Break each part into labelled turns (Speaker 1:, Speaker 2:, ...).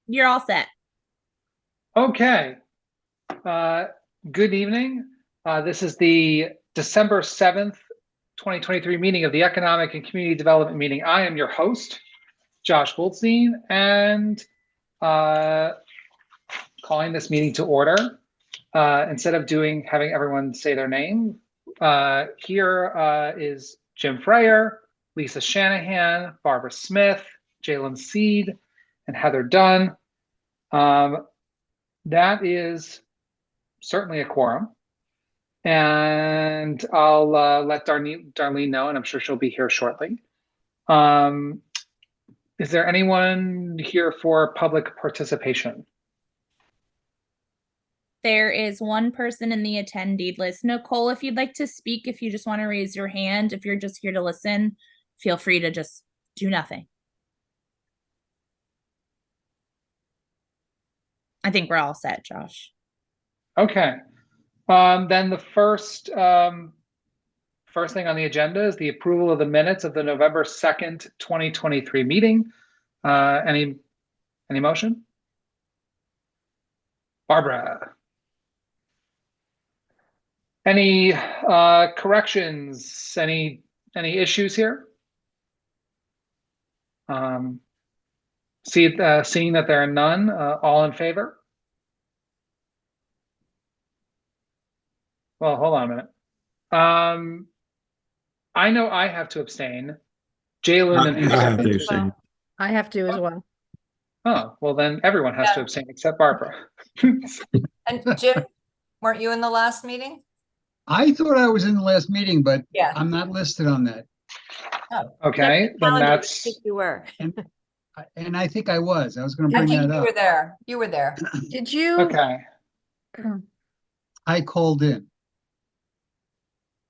Speaker 1: You're all set.
Speaker 2: Okay. Uh, Good evening. This is the December 7th, 2023 meeting of the Economic and Community Development meeting. I am your host, Josh Goldstein, and uh, calling this meeting to order. Instead of having everyone say their name, here is Jim Freyer, Lisa Shanahan, Barbara Smith, Jalen Seed, and Heather Dunn. That is certainly a quorum. And I'll let Darlene know, and I'm sure she'll be here shortly. Is there anyone here for public participation?
Speaker 1: There is one person in the attendee list. Nicole, if you'd like to speak, if you just want to raise your hand, if you're just here to listen, feel free to just do nothing. I think we're all set, Josh.
Speaker 2: Okay. Then the first thing on the agenda is the approval of the minutes of the November 2nd, 2023 meeting. Any motion? Barbara. Any corrections? Any issues here? Seeing that there are none, all in favor? Well, hold on a minute. I know I have to abstain. Jalen and
Speaker 3: I have to abstain.
Speaker 4: I have to as well.
Speaker 2: Oh, well then everyone has to abstain except Barbara.
Speaker 5: And Jim, weren't you in the last meeting?
Speaker 3: I thought I was in the last meeting, but
Speaker 5: Yeah.
Speaker 3: I'm not listed on that.
Speaker 2: Okay, then that's
Speaker 4: You were.
Speaker 3: And I think I was. I was going to
Speaker 5: I
Speaker 3: bring
Speaker 5: think
Speaker 3: that
Speaker 5: you
Speaker 3: up.
Speaker 5: were there. You were there.
Speaker 4: Did you?
Speaker 2: okay.
Speaker 3: I called in.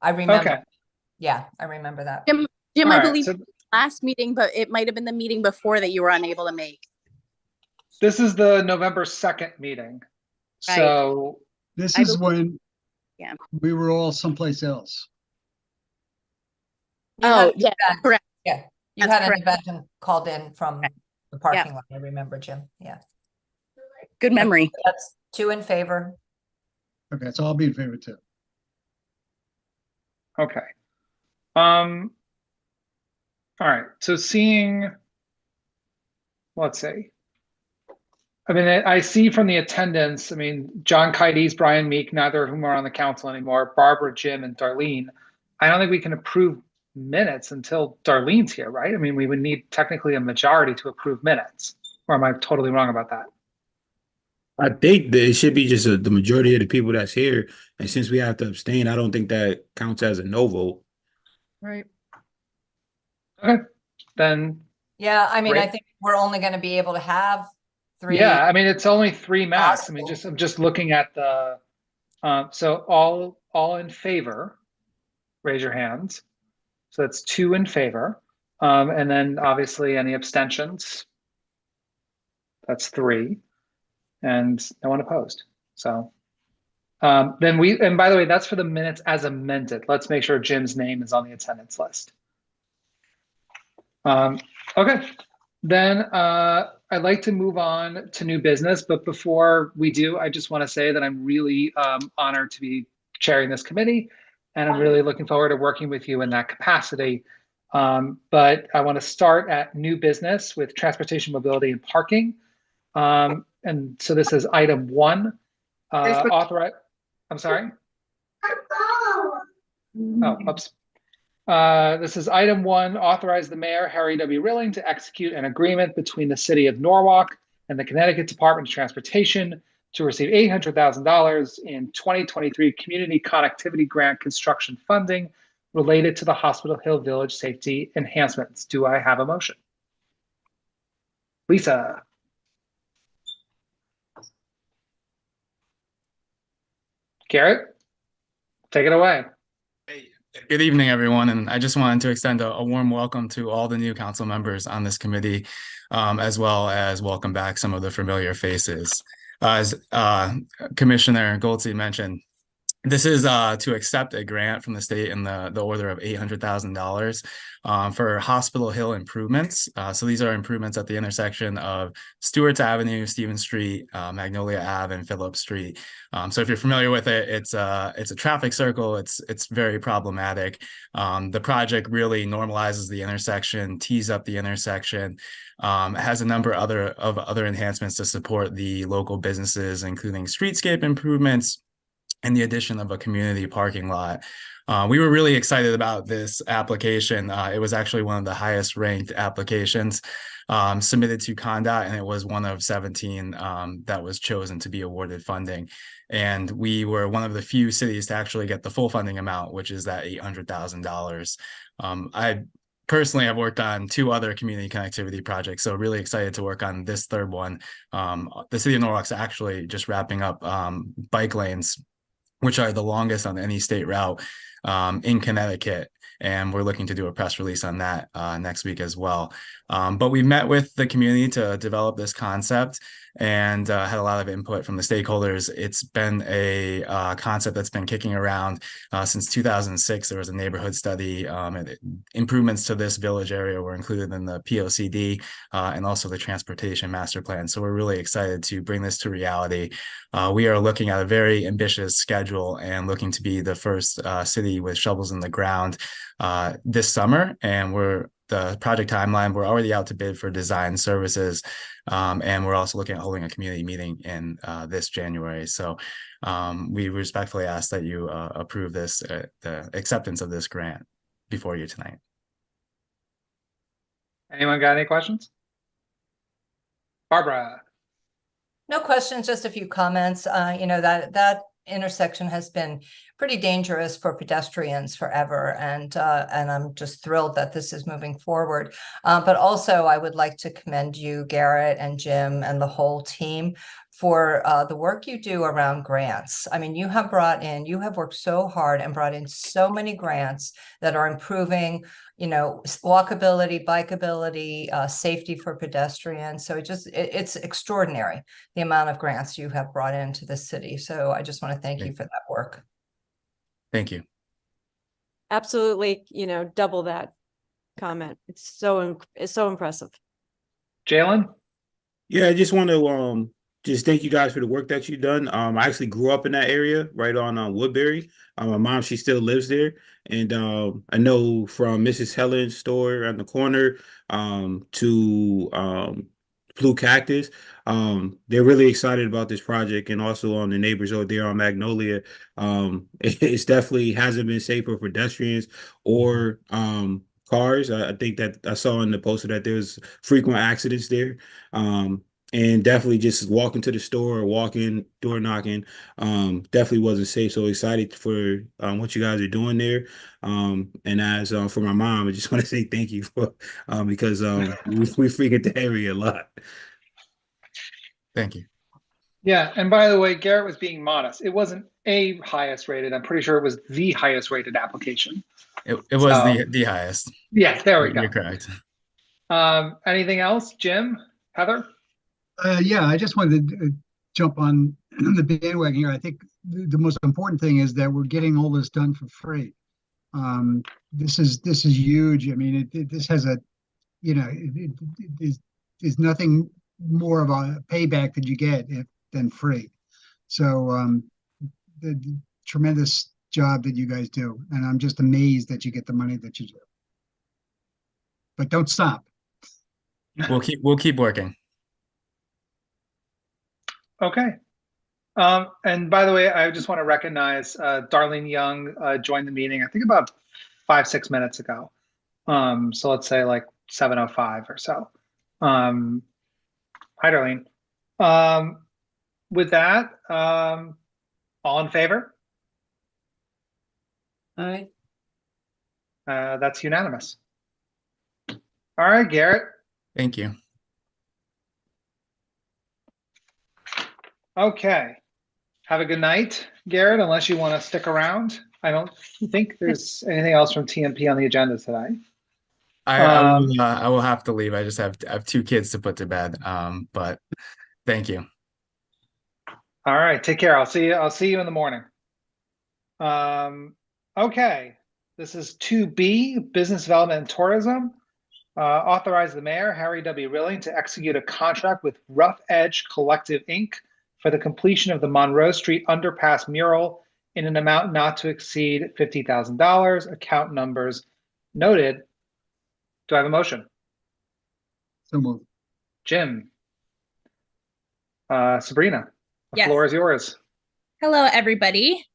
Speaker 5: I remember.
Speaker 2: Okay.
Speaker 5: Yeah, I remember that.
Speaker 4: Jim,
Speaker 2: All
Speaker 4: I
Speaker 2: right,
Speaker 4: believe
Speaker 2: so
Speaker 4: last meeting, but it might have been the meeting before that you were unable to make.
Speaker 2: this is the November 2nd meeting.
Speaker 4: Right.
Speaker 2: So
Speaker 3: This
Speaker 4: I
Speaker 3: is
Speaker 4: believe-
Speaker 3: when
Speaker 4: Yeah.
Speaker 3: we were all someplace else.
Speaker 5: You had
Speaker 4: Oh,
Speaker 5: an
Speaker 4: yeah,
Speaker 5: event.
Speaker 4: correct.
Speaker 5: Yeah, you
Speaker 4: That's
Speaker 5: had an
Speaker 4: correct.
Speaker 5: event and called in from the parking lot. I remember, Jim. Yeah,
Speaker 4: Good memory.
Speaker 5: that's 2 in favor.
Speaker 3: Okay, so I'll be in favor too.
Speaker 2: okay. All right. So let's see. I mean, I see from the attendance, I mean, John Kides, Brian Meek, neither of whom are on the council anymore, Barbara, Jim, and Darlene. I don't think we can approve minutes until Darlene's here, right? I mean, we would need technically a majority to approve minutes. Or am I totally wrong about that?
Speaker 6: I think that it should be just the majority of the people that's here. And since we have to abstain, I don't think that counts as a no vote.
Speaker 4: Right.
Speaker 2: Okay. Then,
Speaker 5: Yeah, I mean, I
Speaker 2: Great.
Speaker 5: think we're only going to be able to have 3.
Speaker 2: yeah, I mean, it's only 3 max. I mean,
Speaker 5: Possible.
Speaker 2: I'm just looking at the, so all in favor, raise your hands. So that's 2 in favor. And then obviously any abstentions. That's 3. And no one opposed. So and by the way, that's for the minutes as amended. Let's make sure Jim's name is on the attendance list. Okay, then I'd like to move on to new business, but before we do, I just want to say that I'm really honored to be chairing this committee, and I'm really looking forward to working with you in that capacity. But I want to start at new business with transportation, mobility, and parking. And so this is item 1, authorize. I'm sorry. Oh, oops. This is item 1, authorize the mayor, Harry W. Rilling, to execute an agreement between the city of Norwalk and the Connecticut Department of Transportation to receive $800,000 in 2023 Community Connectivity Grant construction funding related to the Hospital Hill Village safety enhancements. Do I have a motion? Lisa. Garrett, take it away.
Speaker 7: Good evening, everyone. And I just wanted to extend a warm welcome to all the new council members on this committee, as well as welcome back some of the familiar faces. As Commissioner Goldstein mentioned, This is to accept a grant from the state in the order of $800,000 for Hospital Hill improvements. So these are improvements at the intersection of Stewart's Avenue, Stevens Street, Magnolia Ave, and Phillips Street. So if you're familiar with it, it's a traffic circle. It's very problematic. The project really normalizes the intersection, tees up the intersection. Has a number of other enhancements to support the local businesses, including streetscape improvements and the addition of a community parking lot. We were really excited about this application. It was actually one of the highest ranked applications submitted to CONDOT, and it was one of 17 that was chosen to be awarded funding. And we were one of the few cities to actually get the full funding amount, which is that $800,000. I personally have worked on 2 other community connectivity projects, so really excited to work on this third one. The city of Norwalk's actually just wrapping up bike lanes, which are the longest on any state route in Connecticut. And we're looking to do a press release on that next week as well. But we met with the community to develop this concept and had a lot of input from the stakeholders. It's been a concept that's been kicking around since 2006. There was a neighborhood study. And improvements to this village area were included in the POCD and also the transportation master plan. So we're really excited to bring this to reality. We are looking at a very ambitious schedule and looking to be the first city with shovels in the ground this summer. And the project timeline, we're already out to bid for design services. And we're also looking at holding a community meeting in this January. So we respectfully ask that you approve this, the acceptance of this grant before you tonight.
Speaker 2: Anyone got any questions? Barbara?
Speaker 5: No questions, just a few comments. You know, that intersection has been pretty dangerous for pedestrians forever, and I'm just thrilled that this is moving forward. But also, I would like to commend you, Garrett and Jim, and the whole team for the work you do around grants. I mean, you have worked so hard and brought in so many grants that are improving, you know, walkability, bikeability, safety for pedestrians. So it's extraordinary, the amount of grants you have brought into the city. So I just want to thank you for that work.
Speaker 7: Thank you.
Speaker 8: Absolutely, you know, double that comment. It's so impressive.
Speaker 2: Jalen?
Speaker 6: Yeah, I just want to just thank you guys for the work that you've done. I actually grew up in that area right on Woodbury. My mom, she still lives there. And I know from Mrs. Helen's store on the corner to Blue Cactus, they're really excited about this project, and also on the neighbors over there on Magnolia. It's definitely hasn't been safe for pedestrians or cars. I think that I saw in the poster that there was frequent accidents there. And definitely just walking to the store or walking, door knocking, definitely wasn't safe. So excited for what you guys are doing there. And as for my mom, I just want to say thank you for because we frequent the area a lot.
Speaker 7: Thank you.
Speaker 2: Yeah, and by the way, Garrett was being modest. It wasn't a highest rated. I'm pretty sure it was the highest rated application.
Speaker 7: It was the highest.
Speaker 2: Yes, there we go.
Speaker 7: You're correct.
Speaker 2: Anything else, Jim, Heather?
Speaker 3: Yeah, I just wanted to jump on the bandwagon here. I think the most important thing is that we're getting all this done for free. This is huge. I mean, this has a, you know, there's nothing more of a payback that you get than free. So the tremendous job that you guys do, and I'm just amazed that you get the money that you do. But don't stop.
Speaker 7: We'll keep working.
Speaker 2: Okay. And by the way, I just want to recognize Darlene Young joined the meeting, I think about 5-6 minutes ago. So let's say like 7:05 or so. Hi, Darlene. With that, all in favor?
Speaker 8: Aye.
Speaker 2: That's unanimous. All right, Garrett.
Speaker 7: Thank you.
Speaker 2: Okay. Have a good night, Garrett, unless you want to stick around. I don't think there's anything else from TMP on the agenda today.
Speaker 7: I will have to leave. I just have 2 kids to put to bed. But thank you.
Speaker 2: All right. Take care. I'll see you in the morning. Okay, this is 2B, Business Development and Tourism. Authorize the mayor, Harry W. Rilling, to execute a contract with Rough Edge Collective, Inc. for the completion of the Monroe Street Underpass mural in an amount not to exceed $50,000. Account numbers noted. Do I have a motion?
Speaker 3: So moved.
Speaker 2: Jim? Sabrina, the
Speaker 1: Yes.
Speaker 2: floor is yours.
Speaker 1: Hello, everybody.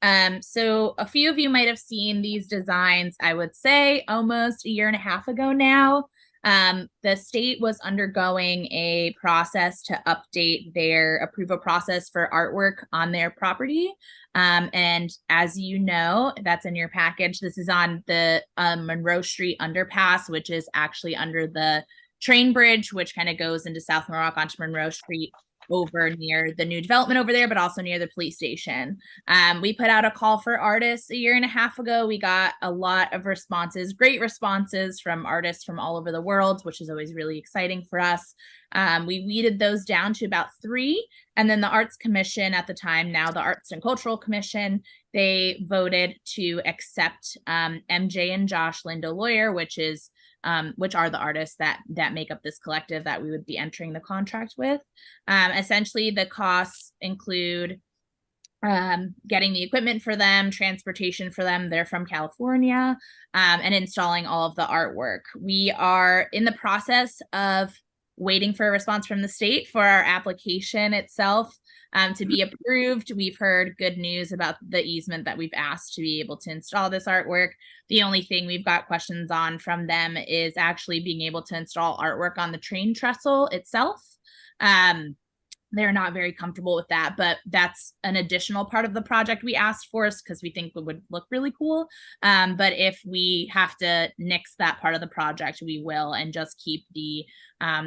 Speaker 1: So a few of you might have seen these designs, I would say almost a year and a half ago now. The state was undergoing a process to update their approval process for artwork on their property. And as you know, that's in your package. This is on the Monroe Street underpass, which is actually under the train bridge, which kind of goes into South Norwalk onto Monroe Street, over near the new development over there, but also near the police station. We put out a call for artists a year and a half ago. We got a lot of responses, great responses from artists from all over the world, which is always really exciting for us. We weeded those down to about 3. And then the Arts Commission at the time, now the Arts and Cultural Commission, they voted to accept MJ and Josh Lindo Lawyer, which are the artists that make up this collective that we would be entering the contract with. Essentially, the costs include getting the equipment for them, transportation for them, they're from California, and installing all of the artwork. We are in the process of waiting for a response from the state for our application itself to be approved. We've heard good news about the easement that we've asked to be able to install this artwork. The only thing we've got questions on from them is actually being able to install artwork on the train trestle itself. They're not very comfortable with that, but that's an additional part of the project we asked for because we think it would look really cool. But if we have to nix that part of the project, we will, and just keep the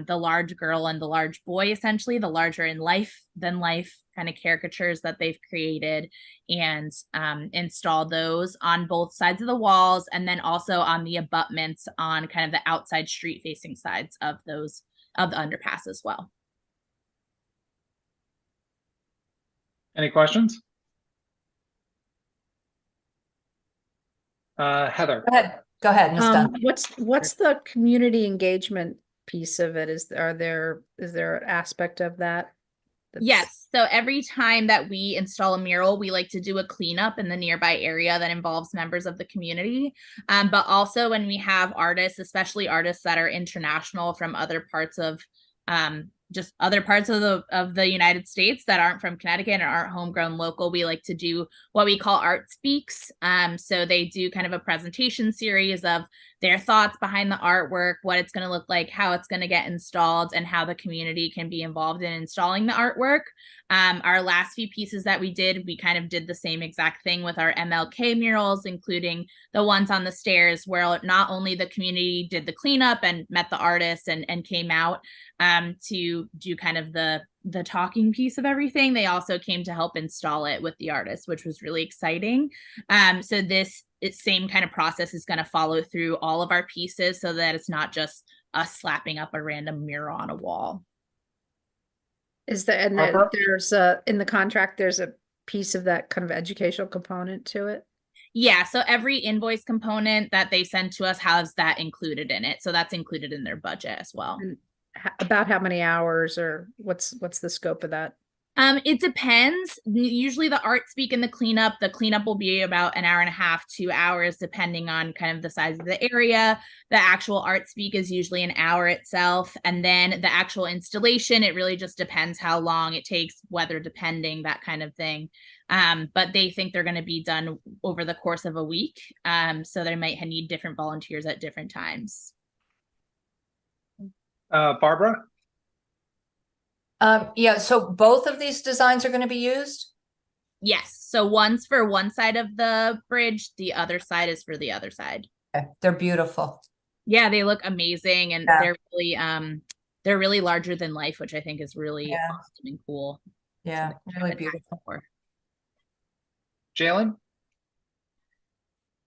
Speaker 1: large girl and the large boy, essentially the larger in life than life kind of caricatures that they've created, and install those on both sides of the walls, and then also on the abutments on kind of the outside street facing sides of the underpass as well.
Speaker 2: Any questions? Heather.
Speaker 5: Go ahead, Ms. Dunn.
Speaker 9: What's the community engagement piece of it? Is there an aspect of that?
Speaker 1: Yes. So every time that we install a mural, we like to do a cleanup in the nearby area that involves members of the community. But also when we have artists, especially artists that are international from other parts of just other parts of the United States that aren't from Connecticut or aren't homegrown local, we like to do what we call Art Speaks. So they do kind of a presentation series of their thoughts behind the artwork, what it's going to look like, how it's going to get installed, and how the community can be involved in installing the artwork. Our last few pieces that we kind of did the same exact thing with our MLK murals, including the ones on the stairs, where not only the community did the cleanup and met the artists and came out to do kind of the talking piece of everything, they also came to help install it with the artists, which was really exciting. So this same kind of process is going to follow through all of our pieces, so that it's not just us slapping up a random mural on a wall.
Speaker 9: Is there, and there's in the contract, there's a piece of that kind of educational component to it?
Speaker 1: Yeah, so every invoice component that they send to us has that included in it. So that's included in their budget as well.
Speaker 9: And about how many hours, or what's the scope of that?
Speaker 1: It depends. Usually the Art Speak and the cleanup will be about an hour and a half, 2 hours, depending on kind of the size of the area. The actual Art Speak is usually an hour itself. And then the actual installation, it really just depends how long it takes, weather depending, that kind of thing. But they think they're going to be done over the course of a week. So they might need different volunteers at different times.
Speaker 2: Barbara?
Speaker 5: Yeah, so both of these designs are going to be used?
Speaker 1: Yes. So one's for one side of the bridge, the other side is for the other side.
Speaker 5: Okay. They're beautiful.
Speaker 1: Yeah, they look amazing, and
Speaker 5: Yeah.
Speaker 1: they're really larger than life, which I think is really
Speaker 5: Yeah.
Speaker 1: awesome and cool.
Speaker 5: Yeah,
Speaker 1: So
Speaker 5: really beautiful.
Speaker 2: Jalen?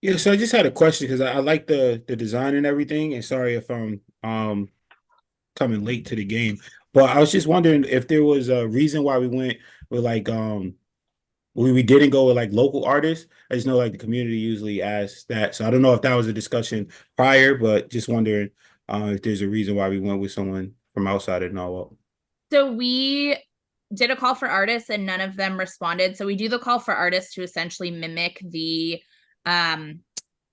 Speaker 6: Yeah, so I just had a question because I like the design and everything, and sorry if I'm coming late to the game, but I was just wondering if there was a reason why we went with like we didn't go with like local artists. I just know like the community usually asks that. So I don't know if that was a discussion prior, but just wondering if there's a reason why we went with someone from outside of Norwalk.
Speaker 1: So we did a call for artists and none of them responded. So we do the call for artists to essentially mimic the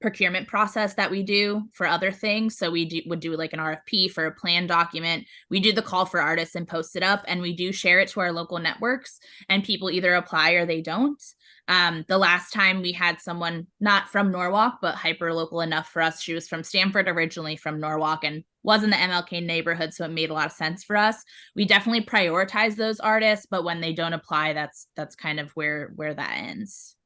Speaker 1: procurement process that we do for other things. So we would do like an RFP for a plan document. We do the call for artists and post it up, and we do share it to our local networks, and people either apply or they don't. The last time we had someone not from Norwalk, but hyper local enough for us. She was from Stamford, originally from Norwalk, and was in the MLK neighborhood, so it made a lot of sense for us. We definitely prioritize those artists, but when they don't apply, that's kind of where that ends.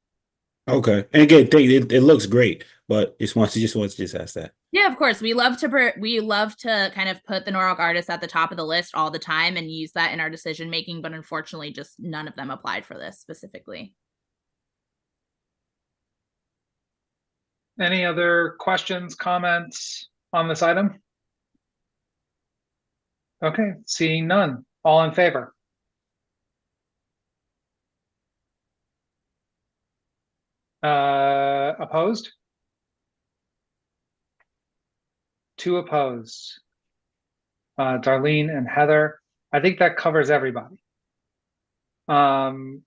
Speaker 6: Okay, and again, it looks great, but just want to ask that.
Speaker 1: Yeah, of course. We love to kind of put the Norwalk artists at the top of the list all the time and use that in our decision making, but unfortunately, just none of them applied for this specifically.
Speaker 2: Any other questions, comments on this item? Okay, seeing none. All in favor? Opposed? 2 opposed. Darlene and Heather. I think that covers everybody. Okay,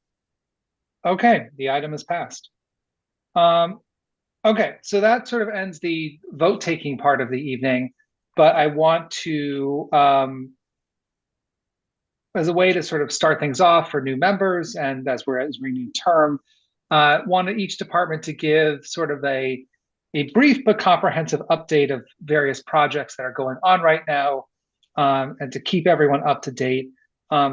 Speaker 2: the item is passed. Okay, so that sort of ends the vote-taking part of the evening, but I want to, as a way to sort of start things off for new members and as we're new term, wanted each department to give sort of a brief but comprehensive update of various projects that are going on right now, and to keep everyone up to date.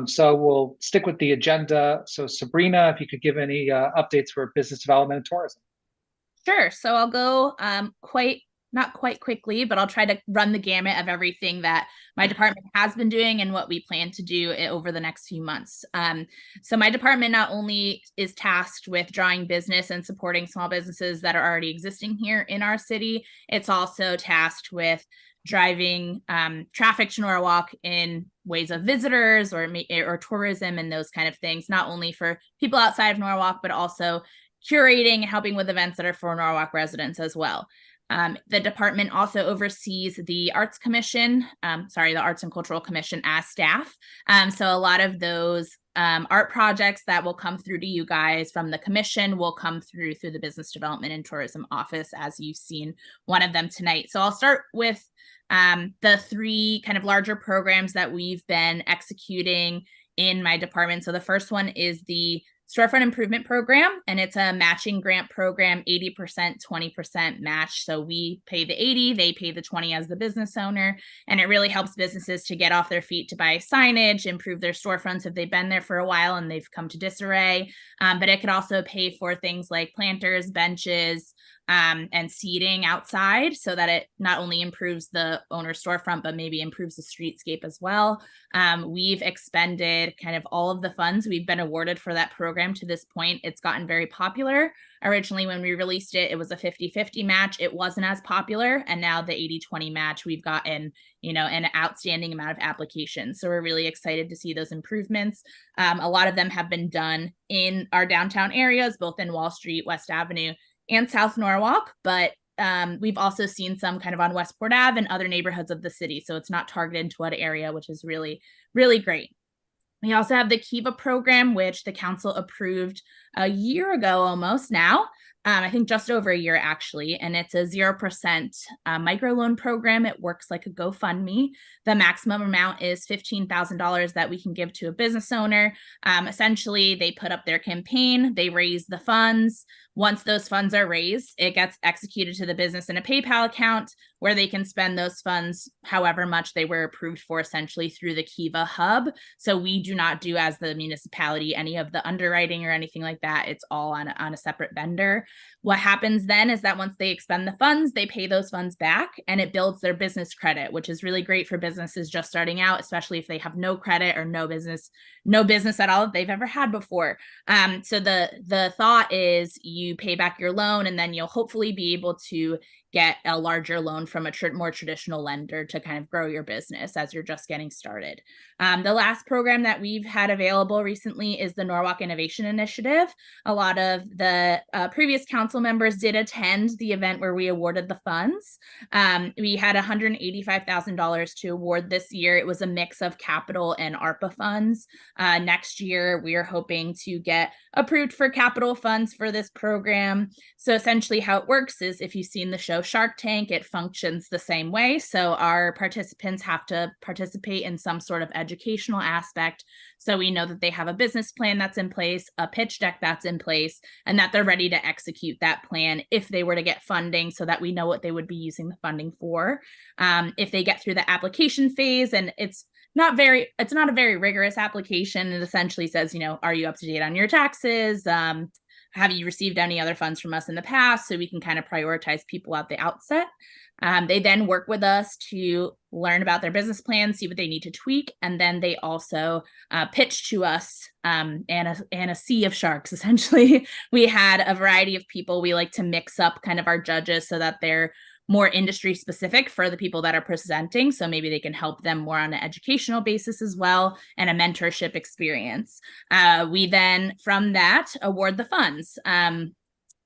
Speaker 2: So we'll stick with the agenda. So Sabrina, if you could give any updates for business development and tourism.
Speaker 1: Sure. So I'll go not quite quickly, but I'll try to run the gamut of everything that my department has been doing and what we plan to do over the next few months. So my department not only is tasked with drawing business and supporting small businesses that are already existing here in our city, it's also tasked with driving traffic to Norwalk in ways of visitors or tourism and those kind of things, not only for people outside of Norwalk, but also curating and helping with events that are for Norwalk residents as well. The department also oversees the Arts Commission, the Arts and Cultural Commission as staff. So a lot of those art projects that will come through to you guys from the commission will come through the Business Development and Tourism Office, as you've seen one of them tonight. So I'll start with the 3 kind of larger programs that we've been executing in my department. So the first one is the Storefront Improvement Program, and it's a matching grant program, 80%, 20% match. So we pay the 80, they pay the 20 as the business owner, and it really helps businesses to get off their feet to buy signage, improve their storefronts if they've been there for a while and they've come to disarray. But it could also pay for things like planters, benches, and seating outside, so that it not only improves the owner's storefront, but maybe improves the streetscape as well. We've expended kind of all of the funds we've been awarded for that program to this point. It's gotten very popular. Originally, when we released it, it was a 50-50 match. It wasn't as popular. And now the 80-20 match, we've gotten, an outstanding amount of applications. So we're really excited to see those improvements. A lot of them have been done in our downtown areas, both in Wall Street, West Avenue, and South Norwalk, but we've also seen some kind of on Westport Ave and other neighborhoods of the city. So it's not targeted to one area, which is really, really great. We also have the Kiva program, which the council approved a year ago almost now. I think just over a year actually, and it's a 0% microloan program. It works like a GoFundMe. The maximum amount is $15,000 that we can give to a business owner. Essentially, they put up their campaign, they raise the funds. Once those funds are raised, it gets executed to the business in a PayPal account where they can spend those funds however much they were approved for, essentially through the Kiva hub. So we do not do, as the municipality, any of the underwriting or anything like that. It's all on a separate vendor. What happens then is that once they expend the funds, they pay those funds back, and it builds their business credit, which is really great for businesses just starting out, especially if they have no credit or no business at all that they've ever had before. So the thought is you pay back your loan, and then you'll hopefully be able to get a larger loan from a more traditional lender to kind of grow your business as you're just getting started. The last program that we've had available recently is the Norwalk Innovation Initiative. A lot of the previous council members did attend the event where we awarded the funds. We had $185,000 to award this year. It was a mix of capital and ARPA funds. Next year, we are hoping to get approved for capital funds for this program. So essentially how it works is, if you've seen the show Shark Tank, it functions the same way. So our participants have to participate in some sort of educational aspect. So we know that they have a business plan that's in place, a pitch deck that's in place, and that they're ready to execute that plan if they were to get funding, so that we know what they would be using the funding for. If they get through the application phase, and it's not a very rigorous application. It essentially says, are you up to date on your taxes? Have you received any other funds from us in the past? So we can kind of prioritize people at the outset. They then work with us to learn about their business plan, see what they need to tweak, and then they also pitch to us and a sea of sharks, essentially. We had a variety of people. We like to mix up kind of our judges so that they're more industry specific for the people that are presenting. So maybe they can help them more on an educational basis as well, and a mentorship experience. We then, from that, award the funds.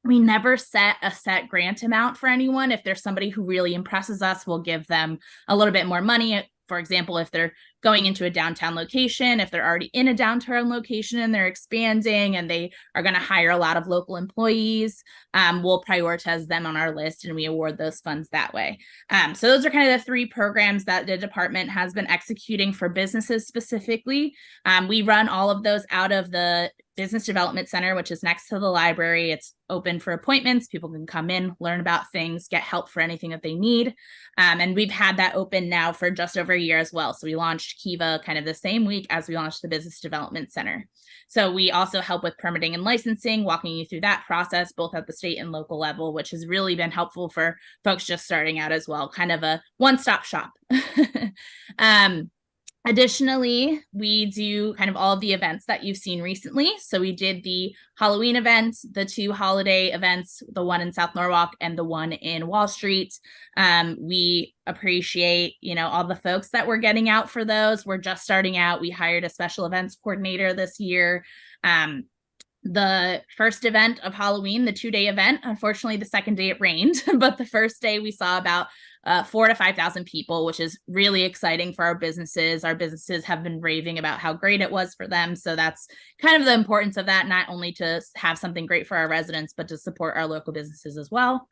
Speaker 1: We never set a set grant amount for anyone. If there's somebody who really impresses us, we'll give them a little bit more money. For example, if they're going into a downtown location, if they're already in a downtown location and they're expanding and they are going to hire a lot of local employees, we'll prioritize them on our list and we award those funds that way. So those are kind of the three programs that the department has been executing for businesses specifically. We run all of those out of the Business Development Center, which is next to the library. It's open for appointments. People can come in, learn about things, get help for anything that they need. And we've had that open now for just over a year as well. So we launched Kiva kind of the same week as we launched the Business Development Center. So we also help with permitting and licensing, walking you through that process, both at the state and local level, which has really been helpful for folks just starting out as well, kind of a one-stop shop. Additionally, we do kind of all of the events that you've seen recently. So we did the Halloween event, the 2 holiday events, the one in South Norwalk and the one in Wall Street. We appreciate, all the folks that were getting out for those. We're just starting out. We hired a special events coordinator this year. The first event of Halloween, the 2-day event, unfortunately, the second day it rained, but the first day we saw about 4,000 to 5,000 people, which is really exciting for our businesses. Our businesses have been raving about how great it was for them. So that's kind of the importance of that, not only to have something great for our residents, but to support our local businesses as well.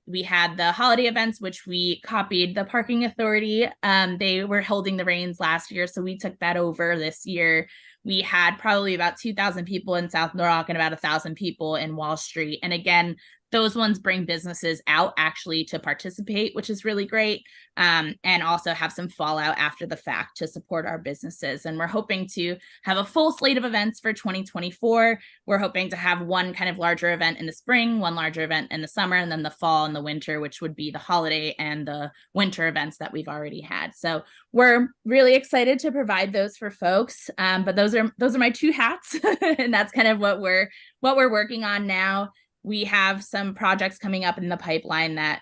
Speaker 1: We had the holiday events, which we copied the parking authority. They were holding the reins last year, so we took that over this year. We had probably about 2,000 people in South Norwalk and about 1,000 people in Wall Street. And again, those ones bring businesses out actually to participate, which is really great, and also have some fallout after the fact to support our businesses. And we're hoping to have a full slate of events for 2024. We're hoping to have one kind of larger event in the spring, one larger event in the summer, and then the fall and the winter, which would be the holiday and the winter events that we've already had. So we're really excited to provide those for folks. But those are my 2 hats, and that's kind of what we're working on now. We have some projects coming up in the pipeline that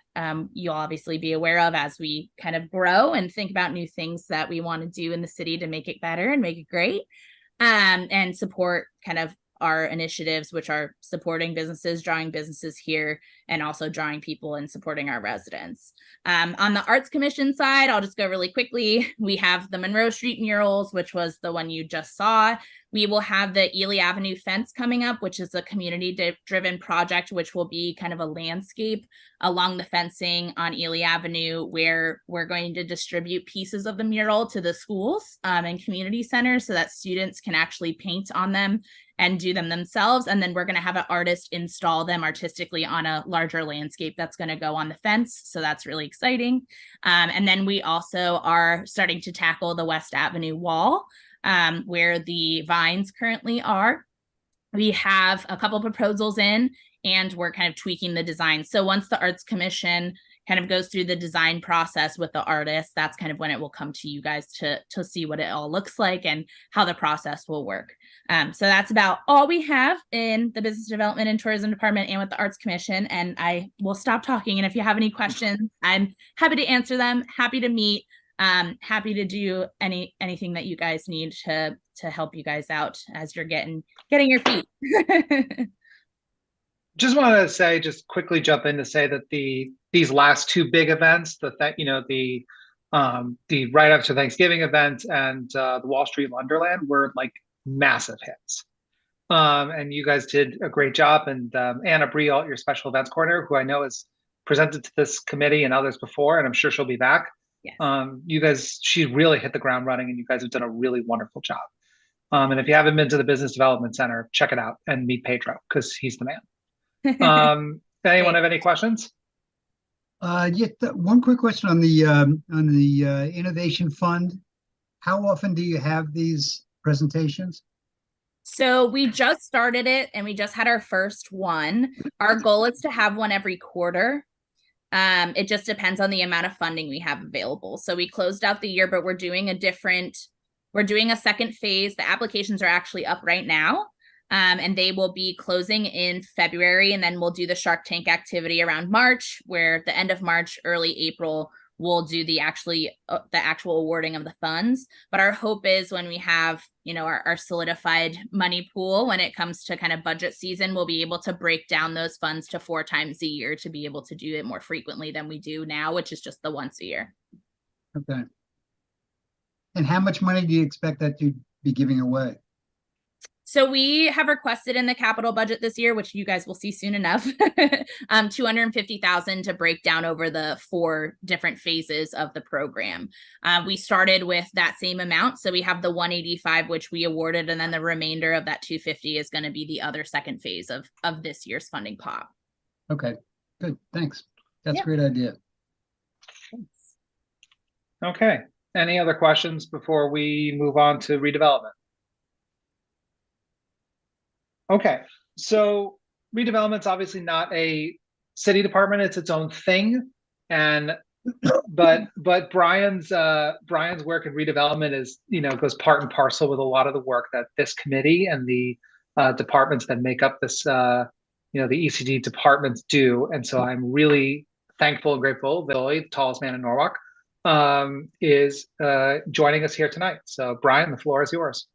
Speaker 1: you'll obviously be aware of as we kind of grow and think about new things that we want to do in the city to make it better and make it great, and support kind of our initiatives, which are supporting businesses, drawing businesses here, and also drawing people and supporting our residents. On the Arts Commission side, I'll just go really quickly. We have the Monroe Street murals, which was the one you just saw. We will have the Ely Avenue fence coming up, which is a community-driven project, which will be kind of a landscape along the fencing on Ely Avenue, where we're going to distribute pieces of the mural to the schools and community centers so that students can actually paint on them and do them themselves. And then we're going to have an artist install them artistically on a larger landscape that's going to go on the fence. So that's really exciting. And then we also are starting to tackle the West Avenue wall, where the vines currently are. We have a couple proposals in, and we're kind of tweaking the design. So once the Arts Commission kind of goes through the design process with the artist, that's kind of when it will come to you guys to see what it all looks like and how the process will work. So that's about all we have in the Business Development and Tourism Department and with the Arts Commission. And I will stop talking. And if you have any questions, I'm happy to answer them, happy to meet, happy to do anything that you guys need to help you guys out as you're getting your feet.
Speaker 2: Just want to say, just quickly jump in to say that these last two big events, the right after Thanksgiving event and the Wall Street Wonderland were like massive hits. And you guys did a great job. And Anna Brialt, your special events coordinator, who I know has presented to this committee and others before, and I'm sure she'll be back. Yes. She really hit the ground running, and you guys have done a really wonderful job. And if you haven't been to the Business Development Center, check it out and meet Pedro, because he's the man. Anyone have any questions?
Speaker 3: One quick question on the Innovation Fund. How often do you have these presentations?
Speaker 1: So we just started it and we just had our first one. Our goal is to have one every quarter. It just depends on the amount of funding we have available. So we closed out the year, but we're doing a second phase. The applications are actually up right now. And they will be closing in February, and then we'll do the Shark Tank activity around March, where the end of March, early April, we'll do the actual awarding of the funds. But our hope is when we have, our solidified money pool, when it comes to kind of budget season, we'll be able to break down those funds to 4 times a year to be able to do it more frequently than we do now, which is just the once a year.
Speaker 3: Okay. And how much money do you expect that to be giving away?
Speaker 1: So we have requested in the capital budget this year, which you guys will see soon enough, $250,000 to break down over the 4 different phases of the program. We started with that same amount. So we have the 185, which we awarded, and then the remainder of that 250 is going to be the other second phase of this year's funding pot.
Speaker 3: Okay, good. Thanks. That's a great idea.
Speaker 1: Thanks.
Speaker 2: Okay. Any other questions before we move on to redevelopment? Okay, so redevelopment's obviously not a city department; it's its own thing. And but Brian's work in redevelopment is goes part and parcel with a lot of the work that this committee and the departments that make up this the ECD departments do. And so I'm really thankful and grateful that Billy, the tallest man in Norwalk, is joining us here tonight. So Brian, the floor is yours.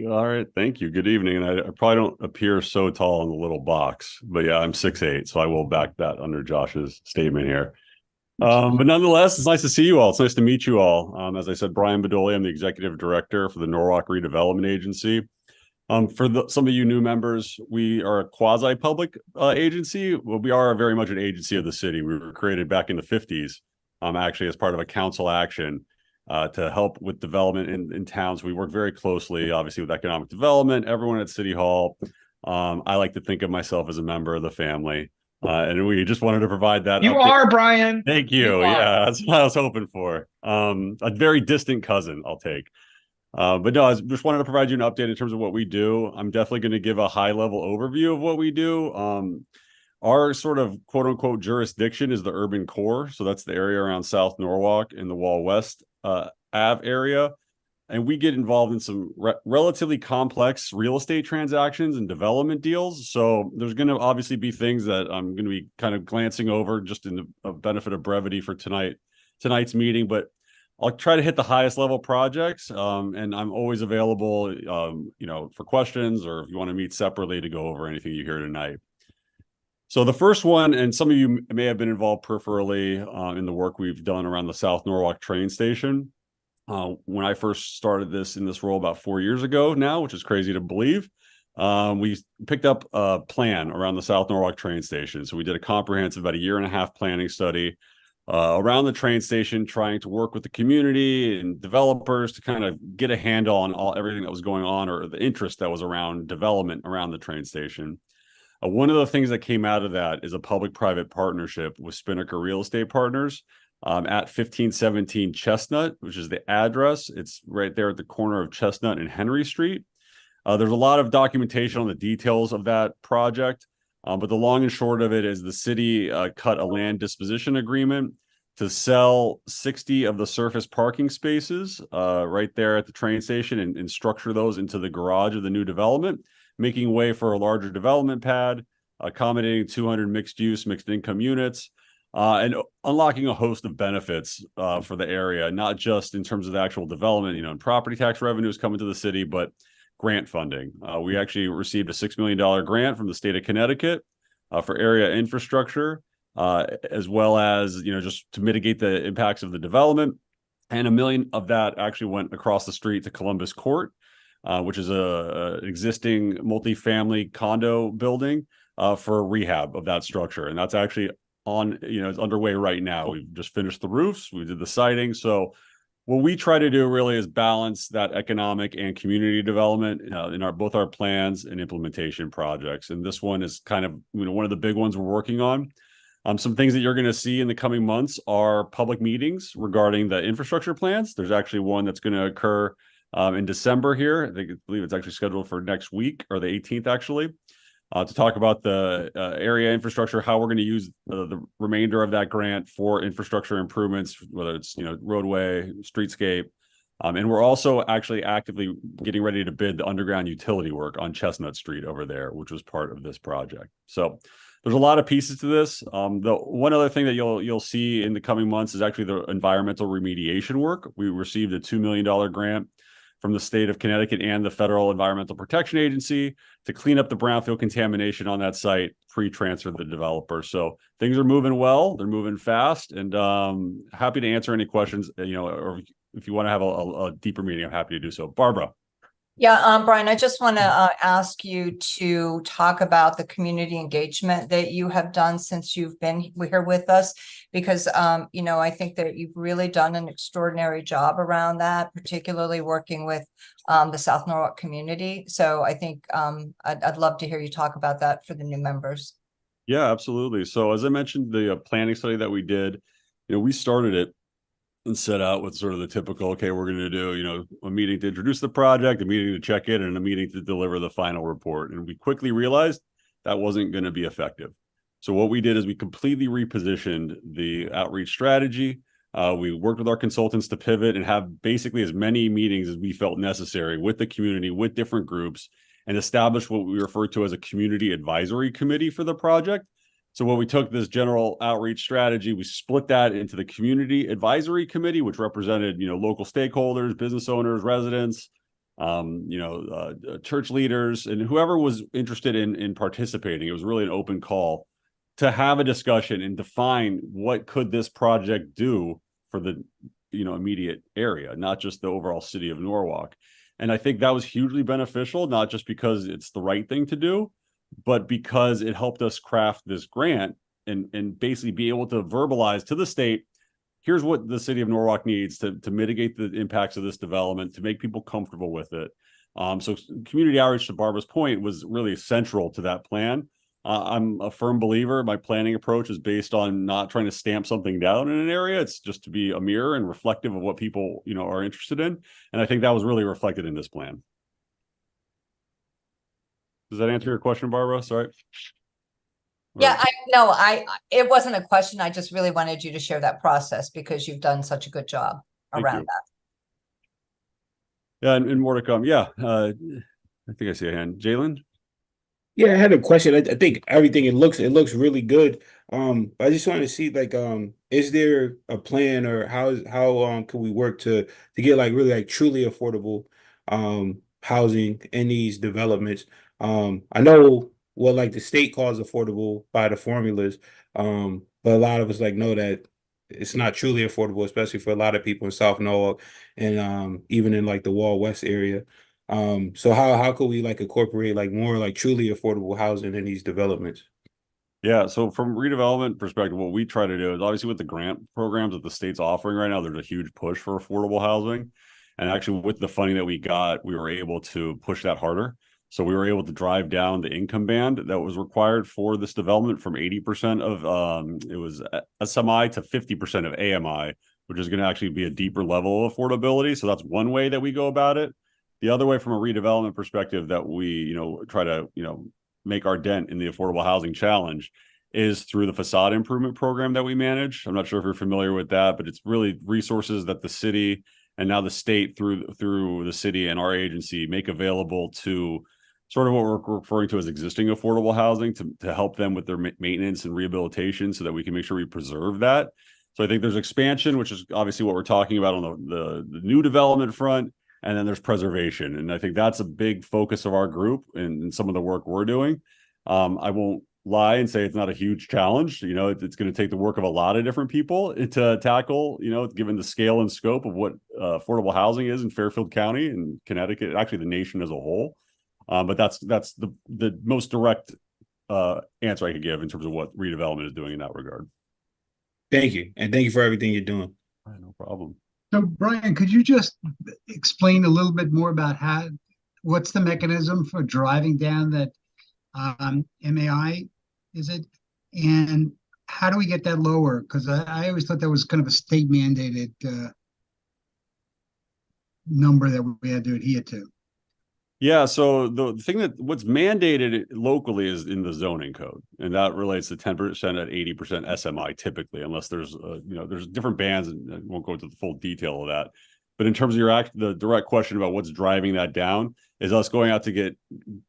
Speaker 10: All right, thank you. Good evening. And I probably don't appear so tall in the little box, but yeah, I'm 6'8", so I will back that under Josh's statement here. But nonetheless, it's nice to see you all. It's nice to meet you all. As I said, Brian Bedoli, I'm the executive director for the Norwalk Redevelopment Agency. For some of you new members, we are a quasi-public agency. Well, we are very much an agency of the city. We were created back in the 50s, actually as part of a council action to help with development in towns. We work very closely, obviously, with economic development, everyone at City Hall. I like to think of myself as a member of the family. And we just wanted to provide that.
Speaker 2: You update. Are, Brian.
Speaker 10: Thank you. Yeah, that's what I was hoping for. A very distant cousin, I'll take. But no, I just wanted to provide you an update in terms of what we do. I'm definitely going to give a high-level overview of what we do. Our sort of quote-unquote jurisdiction is the urban core. So that's the area around South Norwalk and the Wall West Ave area. And we get involved in some relatively complex real estate transactions and development deals. So there's going to obviously be things that I'm going to be kind of glancing over just in the benefit of brevity for tonight's meeting. But I'll try to hit the highest level projects. And I'm always available, for questions, or if you want to meet separately to go over anything you hear tonight. So the first one, and some of you may have been involved peripherally in the work we've done around the South Norwalk train station. When I first started in this role about 4 years ago now, which is crazy to believe, we picked up a plan around the South Norwalk train station. So we did a comprehensive, about a 1.5-year planning study around the train station, trying to work with the community and developers to kind of get a handle on everything that was going on, or the interest that was around development around the train station. One of the things that came out of that is a public-private partnership with Spinnaker Real Estate Partners at 1517 Chestnut, which is the address. It's right there at the corner of Chestnut and Henry Street. There's a lot of documentation on the details of that project. But the long and short of it is the city cut a land disposition agreement to sell 60 of the surface parking spaces right there at the train station and structure those into the garage of the new development, making way for a larger development pad, accommodating 200 mixed use, mixed income units, and unlocking a host of benefits for the area, not just in terms of the actual development, and property tax revenues coming to the city, but grant funding. We actually received a $6 million grant from the state of Connecticut for area infrastructure, as well as, just to mitigate the impacts of the development. And $1 million of that actually went across the street to Columbus Court, which is a existing multifamily condo building for rehab of that structure. And that's actually it's underway right now. We've just finished the roofs, we did the siding. So what we try to do really is balance that economic and community development in both our plans and implementation projects. And this one is kind of one of the big ones we're working on. Some things that you're going to see in the coming months are public meetings regarding the infrastructure plans. There's actually one that's going to occur in December here. I believe it's actually scheduled for next week, or the 18th actually, to talk about the area infrastructure, how we're going to use the remainder of that grant for infrastructure improvements, whether it's roadway, streetscape. And we're also actually actively getting ready to bid the underground utility work on Chestnut Street over there, which was part of this project. So there's a lot of pieces to this. The one other thing that you'll see in the coming months is actually the environmental remediation work. We received a $2 million grant from the state of Connecticut and the Federal Environmental Protection Agency to clean up the brownfield contamination on that site pre-transfer to the developer. So things are moving well, they're moving fast, and happy to answer any questions, or if you want to have a deeper meeting, I'm happy to do so. Barbara.
Speaker 5: Yeah, Brian, I just want to ask you to talk about the community engagement that you have done since you've been here with us, because, I think that you've really done an extraordinary job around that, particularly working with the South Norwalk community. So I think I'd love to hear you talk about that for the new members.
Speaker 10: Yeah, absolutely. So as I mentioned, the planning study that we did, we started it and set out with sort of the typical, okay, we're going to do, a meeting to introduce the project, a meeting to check in, and a meeting to deliver the final report. And we quickly realized that wasn't going to be effective. So what we did is we completely repositioned the outreach strategy. We worked with our consultants to pivot and have basically as many meetings as we felt necessary with the community, with different groups, and establish what we refer to as a community advisory committee for the project. So when we took this general outreach strategy, we split that into the community advisory committee, which represented, local stakeholders, business owners, residents, church leaders, and whoever was interested in participating. It was really an open call to have a discussion and define what could this project do for the, immediate area, not just the overall city of Norwalk. And I think that was hugely beneficial, not just because it's the right thing to do, but because it helped us craft this grant and basically be able to verbalize to the state, here's what the city of Norwalk needs to mitigate the impacts of this development, to make people comfortable with it. So community outreach, to Barbara's point, was really central to that plan. I'm a firm believer. My planning approach is based on not trying to stamp something down in an area. It's just to be a mirror and reflective of what people, are interested in. And I think that was really reflected in this plan. Does that answer your question, Barbara? Sorry.
Speaker 5: Yeah, it wasn't a question. I just really wanted you to share that process because you've done such a good job around that.
Speaker 10: Yeah, and more to come. Yeah, I think I see a hand. Jalen?
Speaker 11: Yeah, I had a question. I think everything it looks really good. I just wanted to see is there a plan, or how can we work to get really truly affordable housing in these developments? I know what the state calls affordable by the formulas, but a lot of us know that it's not truly affordable, especially for a lot of people in South Norwalk and even in the Wall West area. So how could we incorporate more truly affordable housing in these developments?
Speaker 10: Yeah, so from redevelopment perspective, what we try to do is obviously with the grant programs that the state's offering right now, there's a huge push for affordable housing. And actually with the funding that we got, we were able to push that harder. So we were able to drive down the income band that was required for this development from 80% of it was SMI to 50% of AMI, which is going to actually be a deeper level of affordability. So that's one way that we go about it. The other way from a redevelopment perspective that we, try to, make our dent in the affordable housing challenge is through the facade improvement program that we manage. I'm not sure if you're familiar with that, but it's really resources that the city and now the state through the city and our agency make available to sort of what we're referring to as existing affordable housing to help them with their maintenance and rehabilitation so that we can make sure we preserve that. So I think there's expansion, which is obviously what we're talking about on the new development front. And then there's preservation. And I think that's a big focus of our group and some of the work we're doing. I won't lie and say it's not a huge challenge. You know, it's going to take the work of a lot of different people to tackle, you know, given the scale and scope of what affordable housing is in Fairfield County and Connecticut, actually the nation as a whole. But that's the most direct answer I could give in terms of what redevelopment is doing in that regard.
Speaker 11: Thank you. And thank you for everything you're doing.
Speaker 10: No problem.
Speaker 3: So Brian, could you just explain a little bit more about what's the mechanism for driving down that MAI, is it? And how do we get that lower? Because I always thought that was kind of a state mandated number that we had to adhere to.
Speaker 10: Yeah, so the thing what's mandated locally is in the zoning code, and that relates to 10% at 80% SMI typically, unless there's there's different bands, and I won't go into the full detail of that. But in terms of the direct question about what's driving that down is us going out to get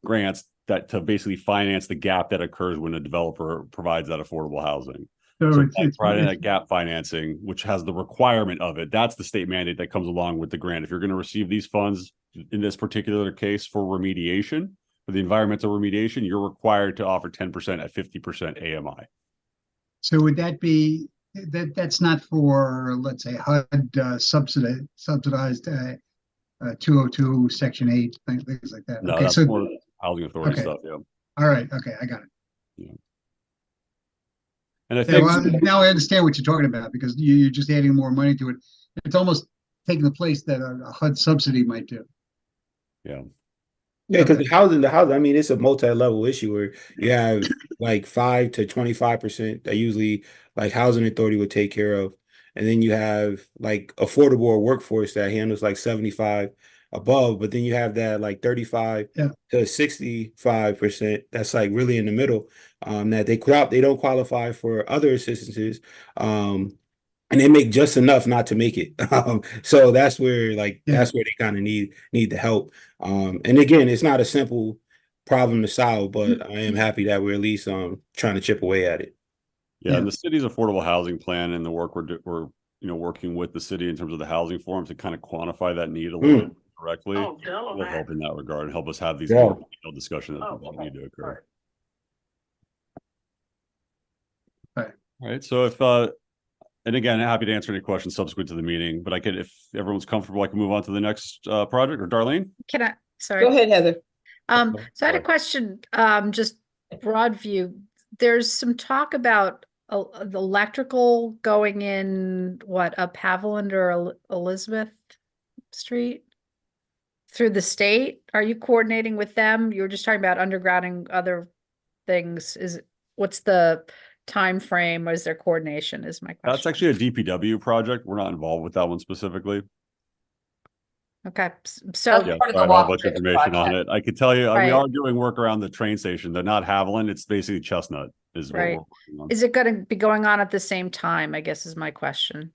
Speaker 10: grants to basically finance the gap that occurs when a developer provides that affordable housing. So it's providing that gap financing, which has the requirement of it. That's the state mandate that comes along with the grant. If you're going to receive these funds, in this particular case for remediation, for the environmental remediation, you're required to offer 10% at 50% AMI.
Speaker 3: So would that be, that's not for, let's say, HUD subsidized 202 Section 8, things like that?
Speaker 10: No,
Speaker 3: okay,
Speaker 10: that's
Speaker 3: so
Speaker 10: more housing authority stuff, yeah.
Speaker 3: All right, okay, I got it.
Speaker 10: Yeah. And I think
Speaker 3: now I understand what you're talking about, because you're just adding more money to it. It's almost taking the place that a HUD subsidy might do.
Speaker 10: Yeah.
Speaker 11: Yeah, because the housing, I mean, it's a multi-level issue where you have like 5 to 25% that usually like housing authority would take care of. And then you have like affordable workforce that handles like 75 above, but then you have that like 35 to 65% that's like really in the middle, that they don't qualify for other assistances. And they make just enough not to make it. So that's where that's where they kind of need the help. And again, it's not a simple problem to solve, but I am happy that we're at least trying to chip away at it.
Speaker 10: Yeah, and the city's affordable housing plan and the work we're working with the city in terms of the housing forum to kind of quantify that need a little bit directly will help in that regard and help us have these more detailed discussions that need to occur. All right. So if and again, happy to answer any questions subsequent to the meeting, but if everyone's comfortable, I can move on to the next project. Or Darlene?
Speaker 9: Sorry.
Speaker 8: Go ahead, Heather.
Speaker 9: So I had a question, just broad view. There's some talk about the electrical going in, up Haviland or Elizabeth Street through the state. Are you coordinating with them? You were just talking about undergrounding other things. What's the time frame? Or is there coordination is my question.
Speaker 10: That's actually a DPW project. We're not involved with that one specifically.
Speaker 9: Okay, so
Speaker 10: yeah, I don't have much information on it. I could tell you we are doing work around the train station. They're not Haviland, it's basically Chestnut is what we're working on.
Speaker 9: Is it going to be going on at the same time, I guess is my question.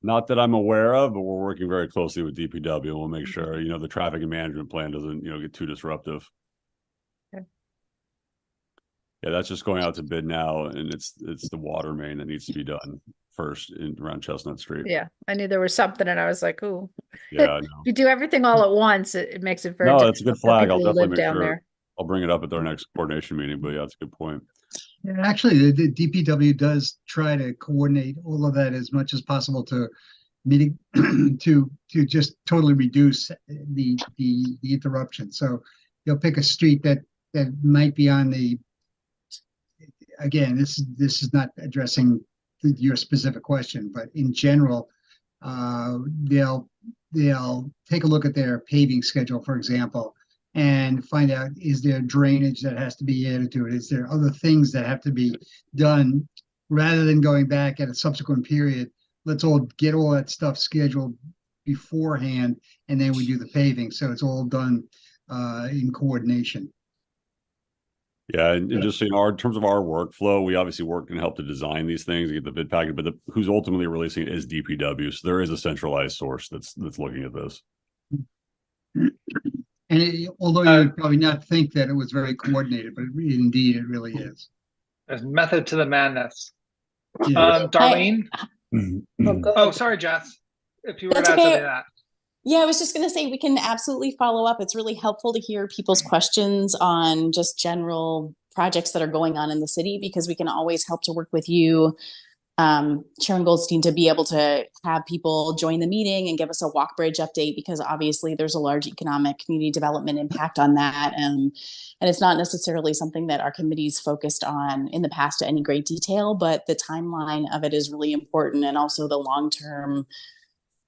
Speaker 10: Not that I'm aware of, but we're working very closely with DPW. We'll make sure the traffic and management plan doesn't get too disruptive. Yeah, that's just going out to bid now, and it's the water main that needs to be done first around Chestnut Street.
Speaker 9: Yeah, I knew there was something, and I was like, "Ooh."
Speaker 10: Yeah,
Speaker 9: if you do everything all at once, it makes it very.
Speaker 10: No, that's a good flag. I'll definitely make sure.
Speaker 9: There.
Speaker 10: I'll bring it up at our next coordination meeting. But yeah, that's a good point.
Speaker 3: Yeah, actually, the DPW does try to coordinate all of that as much as possible to to just totally reduce the interruption. So you'll pick a street that might be on the. Again, this is not addressing your specific question, but in general, they'll take a look at their paving schedule, for example, and find out, is there drainage that has to be added to it? Is there other things that have to be done? Rather than going back at a subsequent period, let's all get all that stuff scheduled beforehand, and then we do the paving. So it's all done in coordination.
Speaker 10: Yeah, and just so you know, in terms of our workflow, we obviously work and help to design these things, get the bid package, but who's ultimately releasing it is DPW. So there is a centralized source that's looking at this.
Speaker 3: And although you would probably not think that it was very coordinated, but indeed it really is.
Speaker 2: There's method to the madness.
Speaker 3: Yeah.
Speaker 2: Darlene?
Speaker 12: Go
Speaker 2: Oh,
Speaker 12: ahead.
Speaker 2: sorry, Jess. If you were
Speaker 4: That's
Speaker 2: to add something
Speaker 4: okay.
Speaker 2: to that.
Speaker 4: Yeah, I was just going to say we can absolutely follow up. It's really helpful to hear people's questions on just general projects that are going on in the city, because we can always help to work with you, Sharon Goldstein, to be able to have people join the meeting and give us a walk bridge update, because obviously there's a large economic community development impact on that. And it's not necessarily something that our committee's focused on in the past to any great detail, but the timeline of it is really important. And also the long-term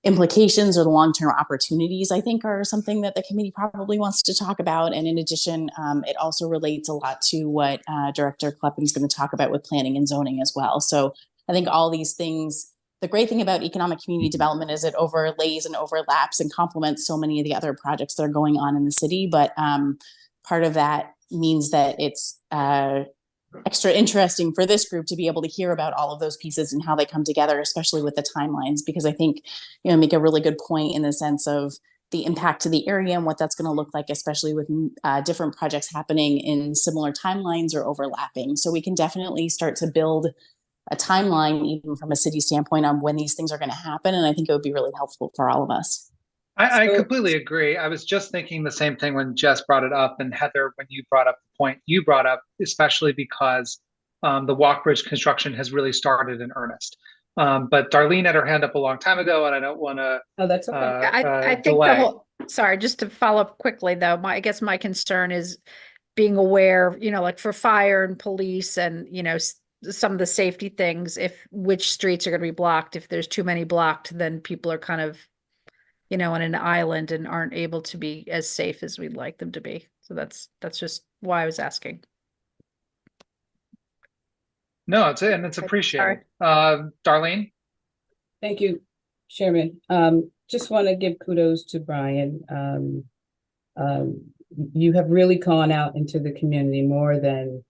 Speaker 4: implications or the long-term opportunities, I think, are something that the committee probably wants to talk about. And in addition, it also relates a lot to what Director Kleppin's going to talk about with planning and zoning as well. So I think all these things, the great thing about economic community development is it overlays and overlaps and complements so many of the other projects that are going on in the city. But part of that means that it's extra interesting for this group to be able to hear about all of those pieces and how they come together, especially with the timelines, because I think, make a really good point in the sense of the impact to the area and what that's going to look like, especially with different projects happening in similar timelines or overlapping. So we can definitely start to build a timeline, even from a city standpoint, on when these things are going to happen. And I think it would be really helpful for all of us.
Speaker 2: I completely agree. I was just thinking the same thing when Jess brought it up, and Heather, when you brought up the point you brought up, especially because the walk bridge construction has really started in earnest. But Darlene had her hand up a long time ago, and I don't want to.
Speaker 12: Oh, that's okay.
Speaker 9: I think
Speaker 2: delay.
Speaker 9: sorry, just to follow up quickly though, I guess my concern is being aware, like for fire and police and, some of the safety things, which streets are going to be blocked. If there's too many blocked, then people are kind of, on an island and aren't able to be as safe as we'd like them to be. So that's just why I was asking.
Speaker 2: No, it's appreciated. Darlene?
Speaker 12: Thank you, Chairman. Just want to give kudos to Brian. You have really gone out into the community more than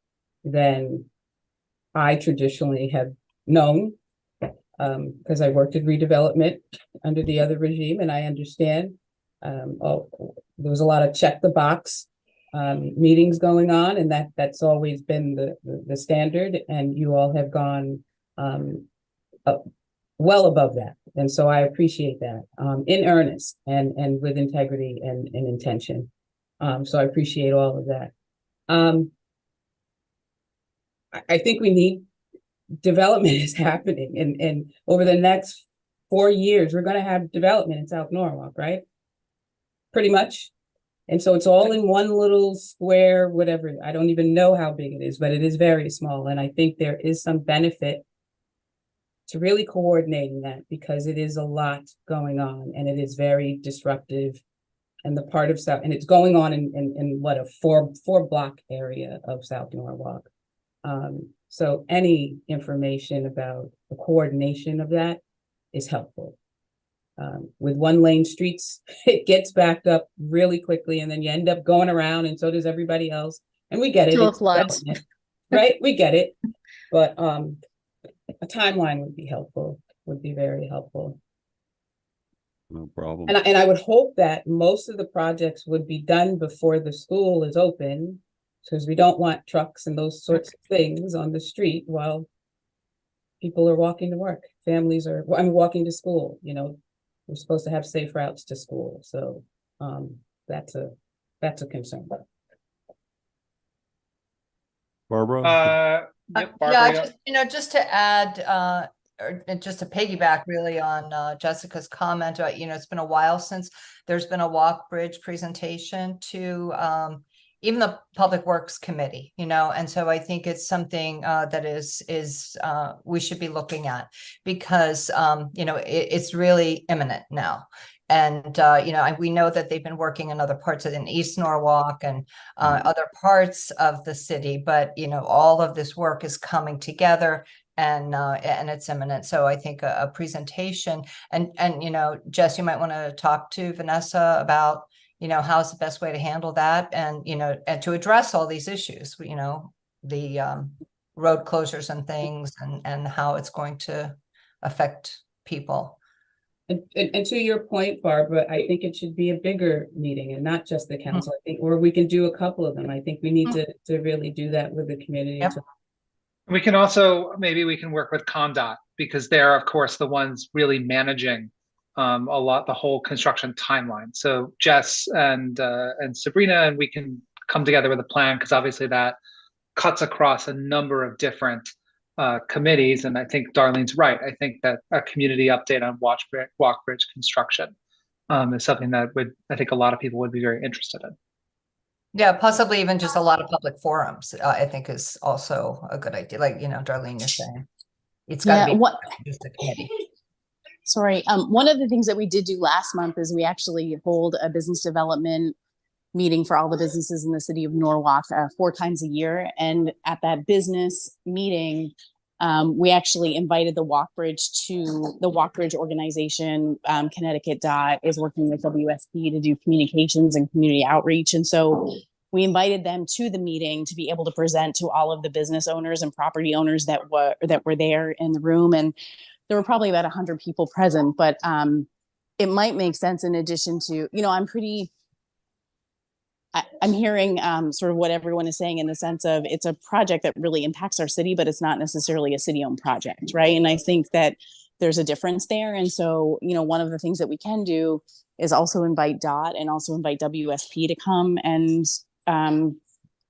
Speaker 12: I traditionally have known, because I worked in redevelopment under the other regime, and I understand. There was a lot of check the box meetings going on, and that's always been the standard, and you all have gone well above that. And so I appreciate that in earnest and with integrity and intention. So I appreciate all of that. I think we need development is happening, and over the next 4 years, we're going to have development in South Norwalk, right? Pretty much. And so it's all in one little square, whatever. I don't even know how big it is, but it is very small. And I think there is some benefit to really coordinating that, because it is a lot going on and it is very disruptive. And the part of South, and it's going on in what, a four block area of South Norwalk. So any information about the coordination of that is helpful. With one lane streets, it gets backed up really quickly, and then you end up going around, and so does everybody else. And we get it, it's
Speaker 9: floods.
Speaker 12: right? We get it, but a timeline would be helpful. Would be very helpful.
Speaker 10: No problem.
Speaker 12: And I would hope that most of the projects would be done before the school is open, because we don't want trucks and those sorts of things on the street while people are walking to work. Families are, walking to school. We're supposed to have safe routes to school. So that's a concern.
Speaker 10: Barbara?
Speaker 2: Yep, Barbara.
Speaker 5: Yeah, just to add, or just to piggyback really on Jessica's comment about, it's been a while since there's been a walk bridge presentation to even the Public Works Committee, and so I think it's something that is we should be looking at, because it's really imminent now. And we know that they've been working in other parts in East Norwalk and other parts of the city, but all of this work is coming together, and it's imminent. So I think a presentation, and Jess, you might want to talk to Vanessa about how's the best way to handle that, and and to address all these issues, the road closures and things, and how it's going to affect people.
Speaker 12: And to your point, Barbara, I think it should be a bigger meeting and not just the council. I think, or we can do a couple of them. I think we need to really do that with the community.
Speaker 5: Yep.
Speaker 2: We can also, maybe we can work with CONDOT, because they're of course the ones really managing the whole construction timeline. So Jess and Sabrina, and we can come together with a plan, because obviously that cuts across a number of different committees. And I think Darlene's right. I think that a community update on Walk Bridge construction is something that I think a lot of people would be very interested in.
Speaker 5: Yeah, possibly even just a lot of public forums, I think is also a good idea. Like, Darlene is saying, it's got to be just a committee.
Speaker 4: Sorry. One of the things that we did do last month is we actually hold a business development meeting for all the businesses in the city of Norwalk 4 times a year. And at that business meeting, we actually invited the Walk Bridge to the Walk Bridge organization. Connecticut Dot is working with WSP to do communications and community outreach. And so we invited them to the meeting to be able to present to all of the business owners and property owners that were there in the room. And there were probably about 100 people present, but it might make sense, in addition to, I'm hearing sort of what everyone is saying, in the sense of it's a project that really impacts our city, but it's not necessarily a city-owned project, right? And I think that there's a difference there. And so, one of the things that we can do is also invite DOT and also invite WSP to come and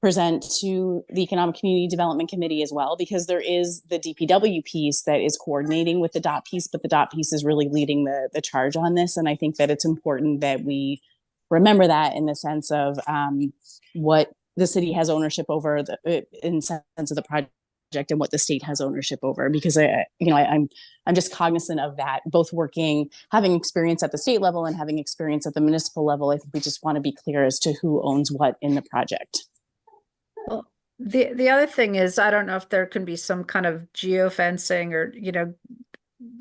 Speaker 4: present to the Economic Community Development Committee as well, because there is the DPW piece that is coordinating with the DOT piece, but the DOT piece is really leading the charge on this. And I think that it's important that we remember that, in the sense of what the city has ownership over, in sense of the project, and what the state has ownership over. Because I'm just cognizant of that, both having experience at the state level and having experience at the municipal level. I think we just want to be clear as to who owns what in the project.
Speaker 9: Well, the other thing is, I don't know if there can be some kind of geofencing or,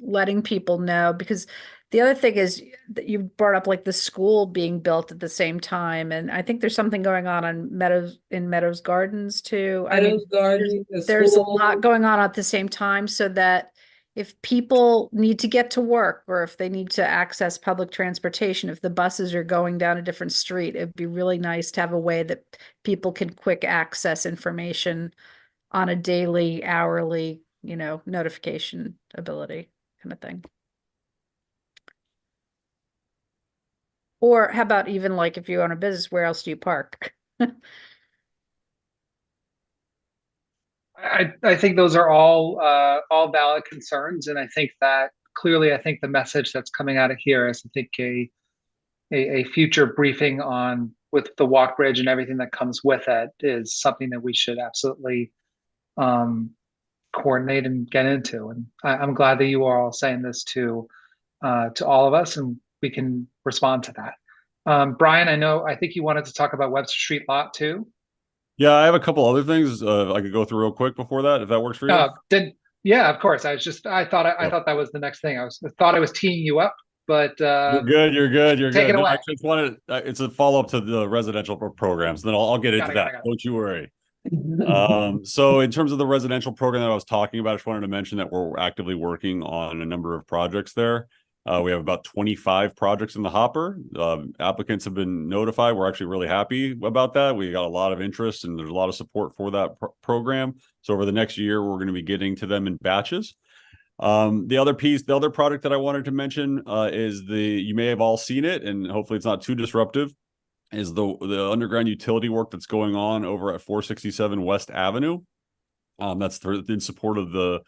Speaker 9: letting people know, because the other thing is that you brought up like the school being built at the same time. And I think there's something going on Meadows Gardens too. There's a lot going on at the same time, so that if people need to get to work, or if they need to access public transportation, if the buses are going down a different street, it'd be really nice to have a way that people can quick access information on a daily, hourly, notification ability kind of thing. Or how about even like, if you own a business, where else do you park?
Speaker 2: I think those are all valid concerns, and I think that clearly, I think the message that's coming out of here is, I think, a future briefing with the Walk Bridge and everything that comes with it is something that we should absolutely coordinate and get into. And I'm glad that you are all saying this to all of us, and we can respond to that. Brian, I think you wanted to talk about Webster Street Lot 2.
Speaker 10: Yeah, I have a couple other things I could go through real quick before that, if that works for you. Yeah, of course. I thought that was the next thing. I thought I was teeing you up, but you're good.
Speaker 2: Take it away.
Speaker 10: I just wanted, it's a follow up to the residential programs. Then I'll get into that. Don't you worry. So in terms of the residential program that I was talking about, I just wanted to mention that we're actively working on a number of projects there. We have about 25 projects in the hopper. Applicants have been notified. We're actually really happy about that. We got a lot of interest, and there's a lot of support for that program. So over the next year, we're going to be getting to them in batches. The other product that I wanted to mention is you may have all seen it, and hopefully it's not too disruptive, is the underground utility work that's going on over at 467 West Avenue. That's in support of the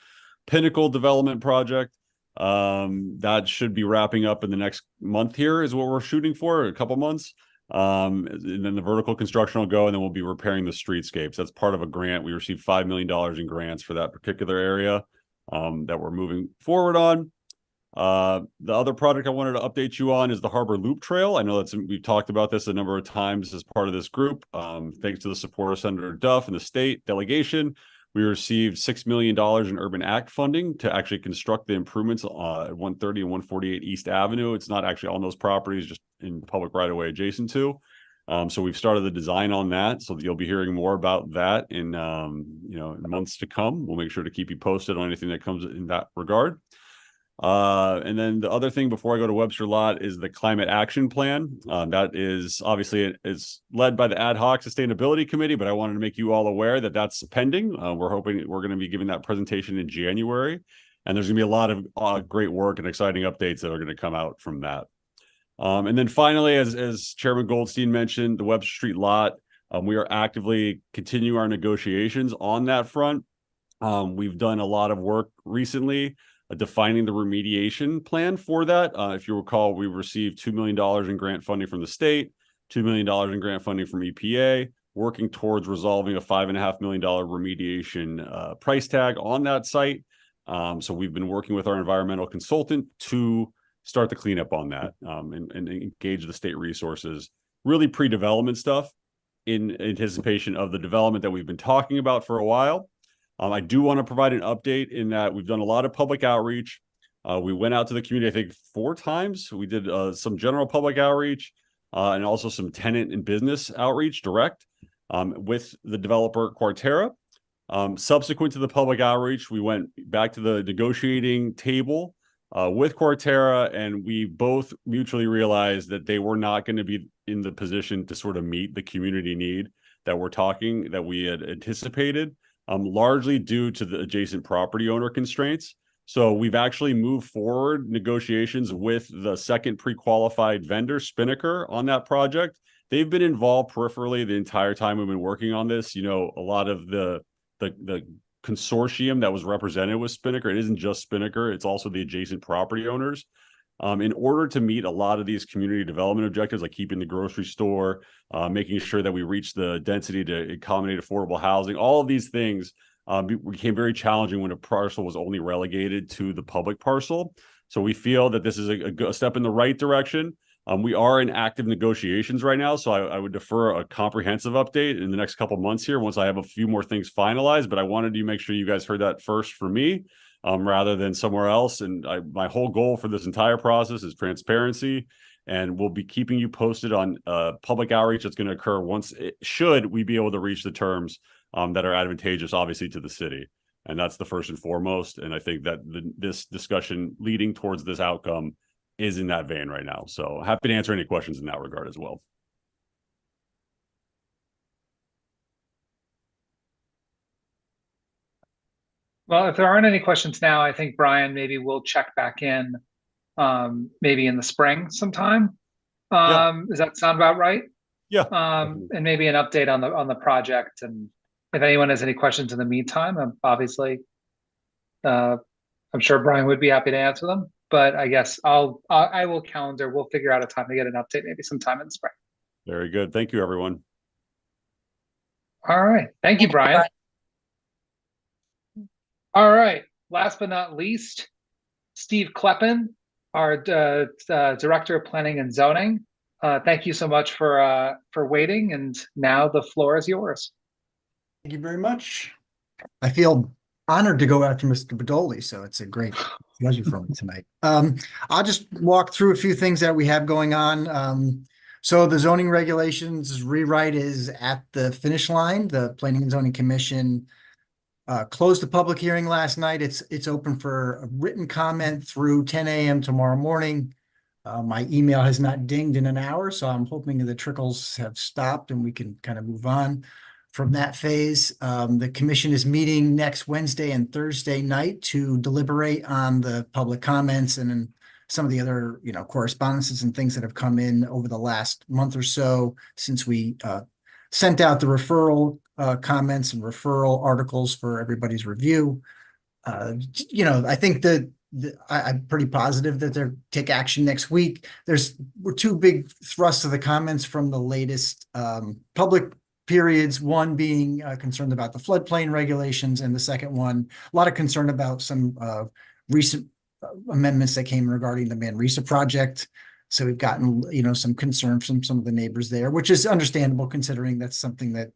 Speaker 10: Pinnacle development project. That should be wrapping up in the next month here, is what we're shooting for, a couple months. And then the vertical construction will go, and then we'll be repairing the streetscapes. That's part of a grant. We received $5 million in grants for that particular area that we're moving forward on. The other project I wanted to update you on is the Harbor Loop Trail. I know we've talked about this a number of times as part of this group. Thanks to the support of Senator Duff and the state delegation, We received $6 million in Urban Act funding to actually construct the improvements at 130 and 148 East Avenue. It's not actually on those properties, just in public right of way adjacent to. So we've started the design on that, so that you'll be hearing more about that in in months to come. We'll make sure to keep you posted on anything that comes in that regard. And then the other thing before I go to Webster Lot is the Climate Action Plan. That is obviously it's led by the Ad Hoc Sustainability Committee, but I wanted to make you all aware that that's pending. We're hoping we're going to be giving that presentation in January, and there's going to be a lot of great work and exciting updates that are going to come out from that. And then finally, as Chairman Goldstein mentioned, the Webster Street lot, we are actively continuing our negotiations on that front. We've done a lot of work recently defining the remediation plan for that. If you recall, we received $2 million in grant funding from the state, $2 million in grant funding from EPA, working towards resolving a $5.5 million remediation price tag on that site. So we've been working with our environmental consultant to start the cleanup on that and engage the state resources, really pre-development stuff in anticipation of the development that we've been talking about for a while. I do want to provide an update in that we've done a lot of public outreach. We went out to the community, I think 4 times. We did some general public outreach and also some tenant and business outreach direct with the developer Quarterra. Subsequent to the public outreach, we went back to the negotiating table with Quarterra, and we both mutually realized that they were not going to be in the position to sort of meet the community need that we had anticipated. Largely due to the adjacent property owner constraints. So we've actually moved forward negotiations with the second pre-qualified vendor, Spinnaker, on that project. They've been involved peripherally the entire time we've been working on this. A lot of the consortium that was represented with Spinnaker, it isn't just Spinnaker, it's also the adjacent property owners. In order to meet a lot of these community development objectives, like keeping the grocery store, making sure that we reach the density to accommodate affordable housing, all of these things became very challenging when a parcel was only relegated to the public parcel. So we feel that this is a step in the right direction. We are in active negotiations right now, so I would defer a comprehensive update in the next couple months here once I have a few more things finalized, but I wanted to make sure you guys heard that first from me. Rather than somewhere else. And my whole goal for this entire process is transparency, and we'll be keeping you posted on public outreach that's going to occur should we be able to reach the terms that are advantageous, obviously, to the city. And that's the first and foremost. And I think that this discussion leading towards this outcome is in that vein right now. So happy to answer any questions in that regard as well.
Speaker 2: Well, if there aren't any questions now, I think, Brian, maybe we'll check back in maybe in the spring sometime. Does that sound about right?
Speaker 10: Yeah.
Speaker 2: And maybe an update on the project. And if anyone has any questions in the meantime, obviously, I'm sure Brian would be happy to answer them. But I guess I will calendar. We'll figure out a time to get an update maybe sometime in the spring.
Speaker 10: Very good. Thank you, everyone.
Speaker 2: All right. Thank you, Brian. All right. Last but not least, Steve Kleppen, our Director of Planning and Zoning. Thank you so much for waiting. And now the floor is yours.
Speaker 13: Thank you very much. I feel honored to go after Mr. Badoli, so it's a great pleasure for me tonight. I'll just walk through a few things that we have going on. So the zoning regulations rewrite is at the finish line. The Planning and Zoning Commission closed the public hearing last night. It's open for a written comment through 10 a.m. tomorrow morning. My email has not dinged in an hour, so I'm hoping the trickles have stopped and we can kind of move on from that phase. The commission is meeting next Wednesday and Thursday night to deliberate on the public comments and some of the other, correspondences and things that have come in over the last month or so since we sent out the referral comments and referral articles for everybody's review. I think that I'm pretty positive that they'll take action next week. Were 2 big thrusts of the comments from the latest public periods, one being concerned about the floodplain regulations, and the second one, a lot of concern about some recent amendments that came regarding the Manresa project. So we've gotten, some concern from some of the neighbors there, which is understandable considering that's something that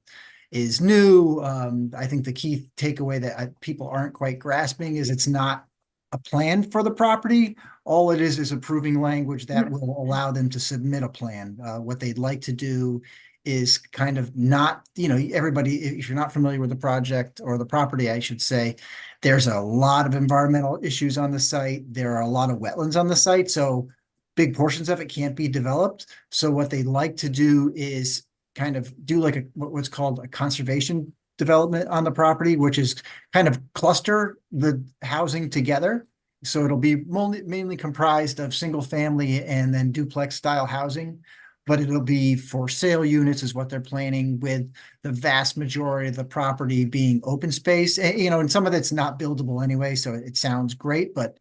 Speaker 13: is new. I think the key takeaway that people aren't quite grasping is it's not a plan for the property. All it is approving language that will allow them to submit a plan. What they'd like to do is kind of not, everybody, if you're not familiar with the project or the property, I should say, there's a lot of environmental issues on the site. There are a lot of wetlands on the site, so big portions of it can't be developed. So what they'd like to do is kind of do like what's called a conservation development on the property, which is kind of cluster the housing together. So it'll be mainly comprised of single family and then duplex style housing, but it'll be for sale units is what they're planning, with the vast majority of the property being open space. And some of it's not buildable anyway, so it sounds great, but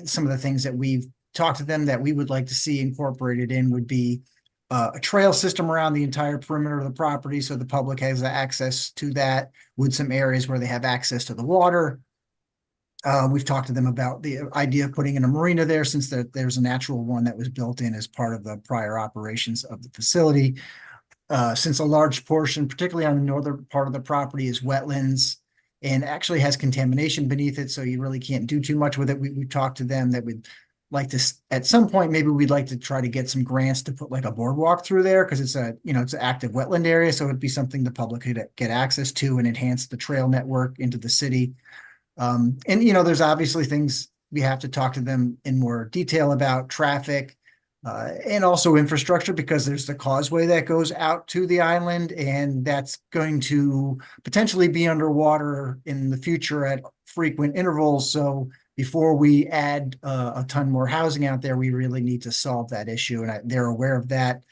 Speaker 13: some of the things that we've talked to them that we would like to see incorporated in would be a trail system around the entire perimeter of the property, so the public has access to that, with some areas where they have access to the water. We've talked to them about the idea of putting in a marina there, since there's a natural one that was built in as part of the prior operations of the facility. Since a large portion, particularly on the northern part of the property, is wetlands and actually has contamination beneath it, so you really can't do too much with it. We talked to them that we'd like to, at some point, maybe we'd like to try to get some grants to put like a boardwalk through there, because it's it's an active wetland area, so it'd be something the public could get access to and enhance the trail network into the city. And there's obviously things we have to talk to them in more detail about, traffic, and also infrastructure, because there's the causeway that goes out to the island, and that's going to potentially be underwater in the future at frequent intervals. So before we add a ton more housing out there, we really need to solve that issue, and they're aware of that.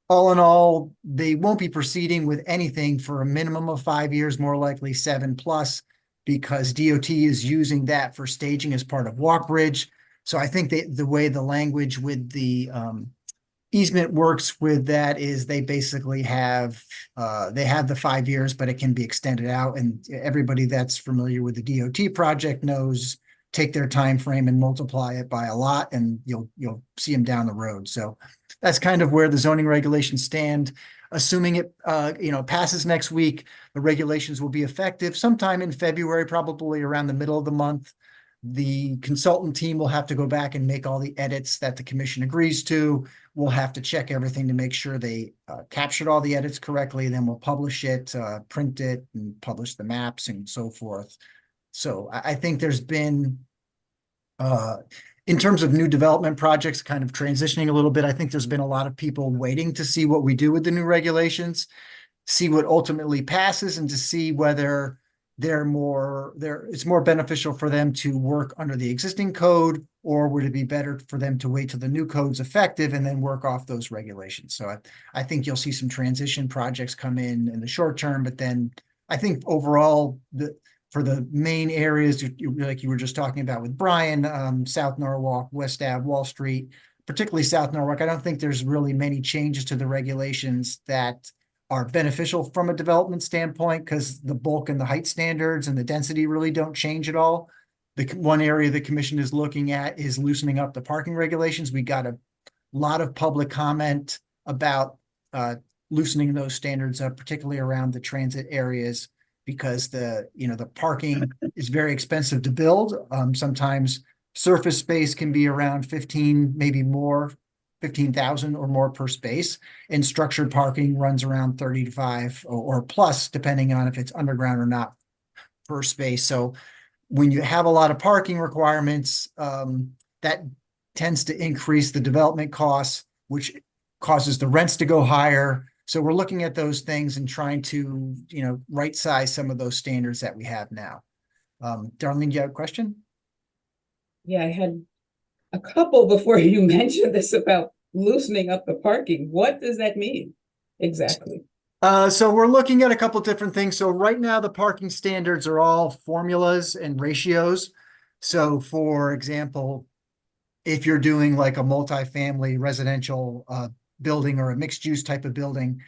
Speaker 13: All in all, they won't be proceeding with anything for a minimum of 5 years, more likely 7+, because DOT is using that for staging as part of Walk Bridge. So I think the way the language with the easement works with that is they basically have the 5 years, but it can be extended out. And everybody that's familiar with the DOT project knows, take their time frame and multiply it by a lot, and you'll see them down the road. So that's kind of where the zoning regulations stand. Assuming it passes next week, the regulations will be effective sometime in February, probably around the middle of the month. The consultant team will have to go back and make all the edits that the commission agrees to. We'll have to check everything to make sure they captured all the edits correctly. Then we'll publish it, print it, and publish the maps and so forth. So I think there's been, in terms of new development projects kind of transitioning a little bit, I think there's been a lot of people waiting to see what we do with the new regulations, see what ultimately passes, and to see whether it's more beneficial for them to work under the existing code, or would it be better for them to wait till the new code's effective and then work off those regulations. So I think you'll see some transition projects come in the short term, but then I think overall, for the main areas, like you were just talking about with Brian, South Norwalk, West Ave, Wall Street, particularly South Norwalk, I don't think there's really many changes to the regulations that are beneficial from a development standpoint, because the bulk and the height standards and the density really don't change at all. The one area the commission is looking at is loosening up the parking regulations. We got a lot of public comment about loosening those standards up, particularly around the transit areas, because the parking is very expensive to build. Sometimes surface space can be around 15, maybe more, 15,000 or more per space, and structured parking runs around 35 or plus, depending on if it's underground or not, per space. So when you have a lot of parking requirements, that tends to increase the development costs, which causes the rents to go higher. So we're looking at those things and trying to, right size some of those standards that we have now. Darlene, do you have a question?
Speaker 12: Yeah, I had a couple before you mentioned this about loosening up the parking. What does that mean exactly?
Speaker 13: So we're looking at a couple different things. So right now, the parking standards are all formulas and ratios. So for example, if you're doing like a multifamily residential building or a mixed use type of building,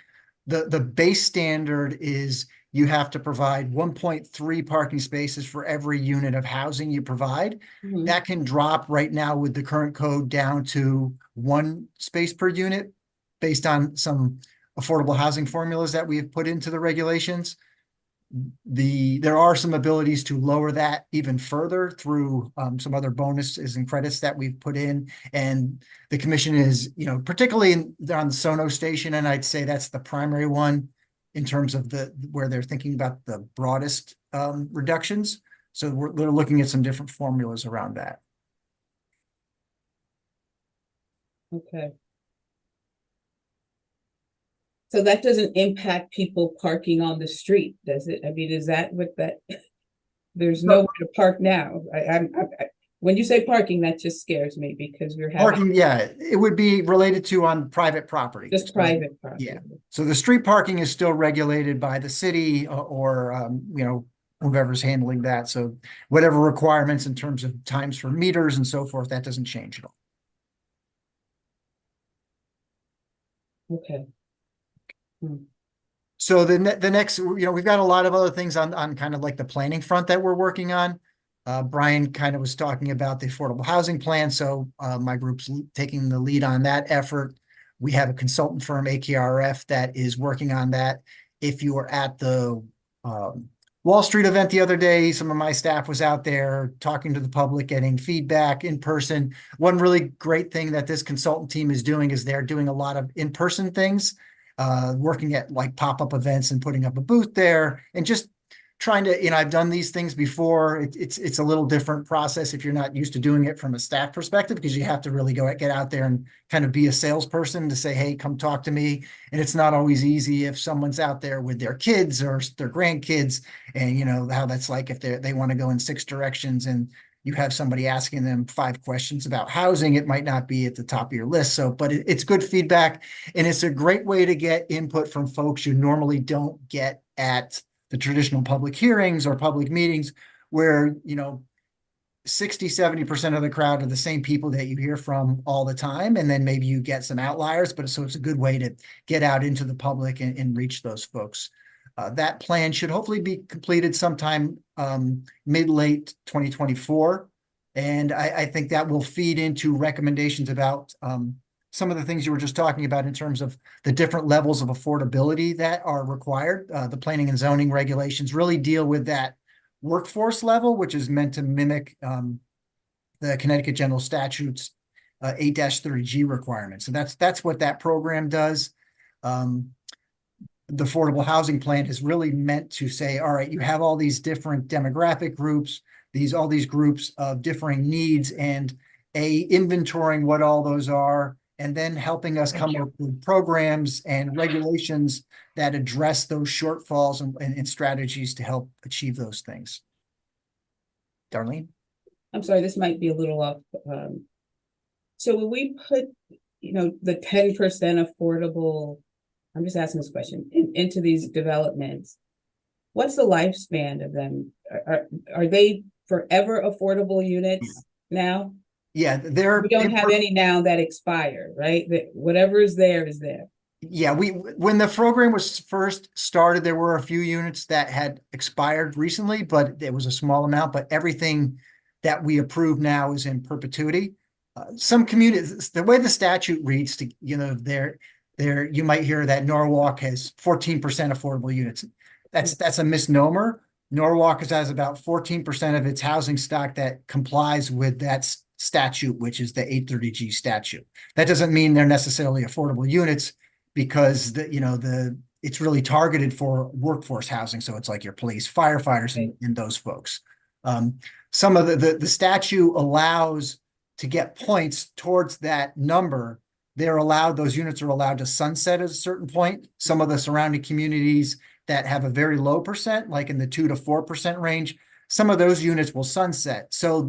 Speaker 13: the base standard is you have to provide 1.3 parking spaces for every unit of housing you provide.
Speaker 12: Mhm.
Speaker 13: That can drop right now with the current code down to 1 space per unit, based on some affordable housing formulas that we have put into the regulations. There are some abilities to lower that even further through some other bonuses and credits that we've put in. And the commission is, particularly on the Sono station, and I'd say that's the primary one in terms of where they're thinking about the broadest reductions. So they're looking at some different formulas around that.
Speaker 12: Okay. So that doesn't impact people parking on the street, does it? I mean, is that what that? There's nowhere to park now. When you say parking, that just scares me because we're having
Speaker 13: Parking, yeah, it would be related to on private property.
Speaker 12: just private property.
Speaker 13: Yeah. So the street parking is still regulated by the city or whoever's handling that. So whatever requirements in terms of times for meters and so forth, that doesn't change at all.
Speaker 12: Okay.
Speaker 13: So the next, we've got a lot of other things on kind of like the planning front that we're working on. Brian kind of was talking about the affordable housing plan. So my group's taking the lead on that effort. We have a consultant firm, AKRF, that is working on that. If you were at the Wall Street event the other day, some of my staff was out there talking to the public, getting feedback in person. One really great thing that this consultant team is doing is they're doing a lot of in-person things, working at like pop-up events and putting up a booth there and just trying to, I've done these things before. It's a little different process if you're not used to doing it from a staff perspective, because you have to really get out there and kind of be a salesperson to say, hey, come talk to me. And it's not always easy if someone's out there with their kids or their grandkids, and how that's like if they want to go in 6 directions and you have somebody asking them 5 questions about housing, it might not be at the top of your list. So, but it's good feedback, and it's a great way to get input from folks you normally don't get at the traditional public hearings or public meetings, where 60-70% of the crowd are the same people that you hear from all the time, and then maybe you get some outliers. But so it's a good way to get out into the public and reach those folks. That plan should hopefully be completed sometime mid-late 2024. And I think that will feed into recommendations about some of the things you were just talking about in terms of the different levels of affordability that are required. The planning and zoning regulations really deal with that workforce level, which is meant to mimic the Connecticut General Statutes 8-30G requirements. So that's what that program does. The affordable housing plan is really meant to say, all right, you have all these different demographic groups, all these groups of differing needs, and inventorying what all those are, and then helping us come up with programs and regulations that address those shortfalls and strategies to help achieve those things. Darlene?
Speaker 12: I'm sorry, this might be a little off. So when we put, the 10% affordable, I'm just asking this question, into these developments, what's the lifespan of them? Are they forever affordable units now?
Speaker 13: Yeah,
Speaker 12: we don't have any now that expire, right? That whatever is there is there.
Speaker 13: Yeah, when the program was first started, there were a few units that had expired recently, but it was a small amount. But everything that we approve now is in perpetuity. Some communities, the way the statute reads, you might hear that Norwalk has 14% affordable units. That's a misnomer. Norwalk has about 14% of its housing stock that complies with that statute, which is the 830G statute. That doesn't mean they're necessarily affordable units, because it's really targeted for workforce housing. So it's like your police, firefighters, and those folks. Some of the statute allows to get points towards that number. Those units are allowed to sunset at a certain point. Some of the surrounding communities that have a very low percent, like in the 2 to 4% range, some of those units will sunset. So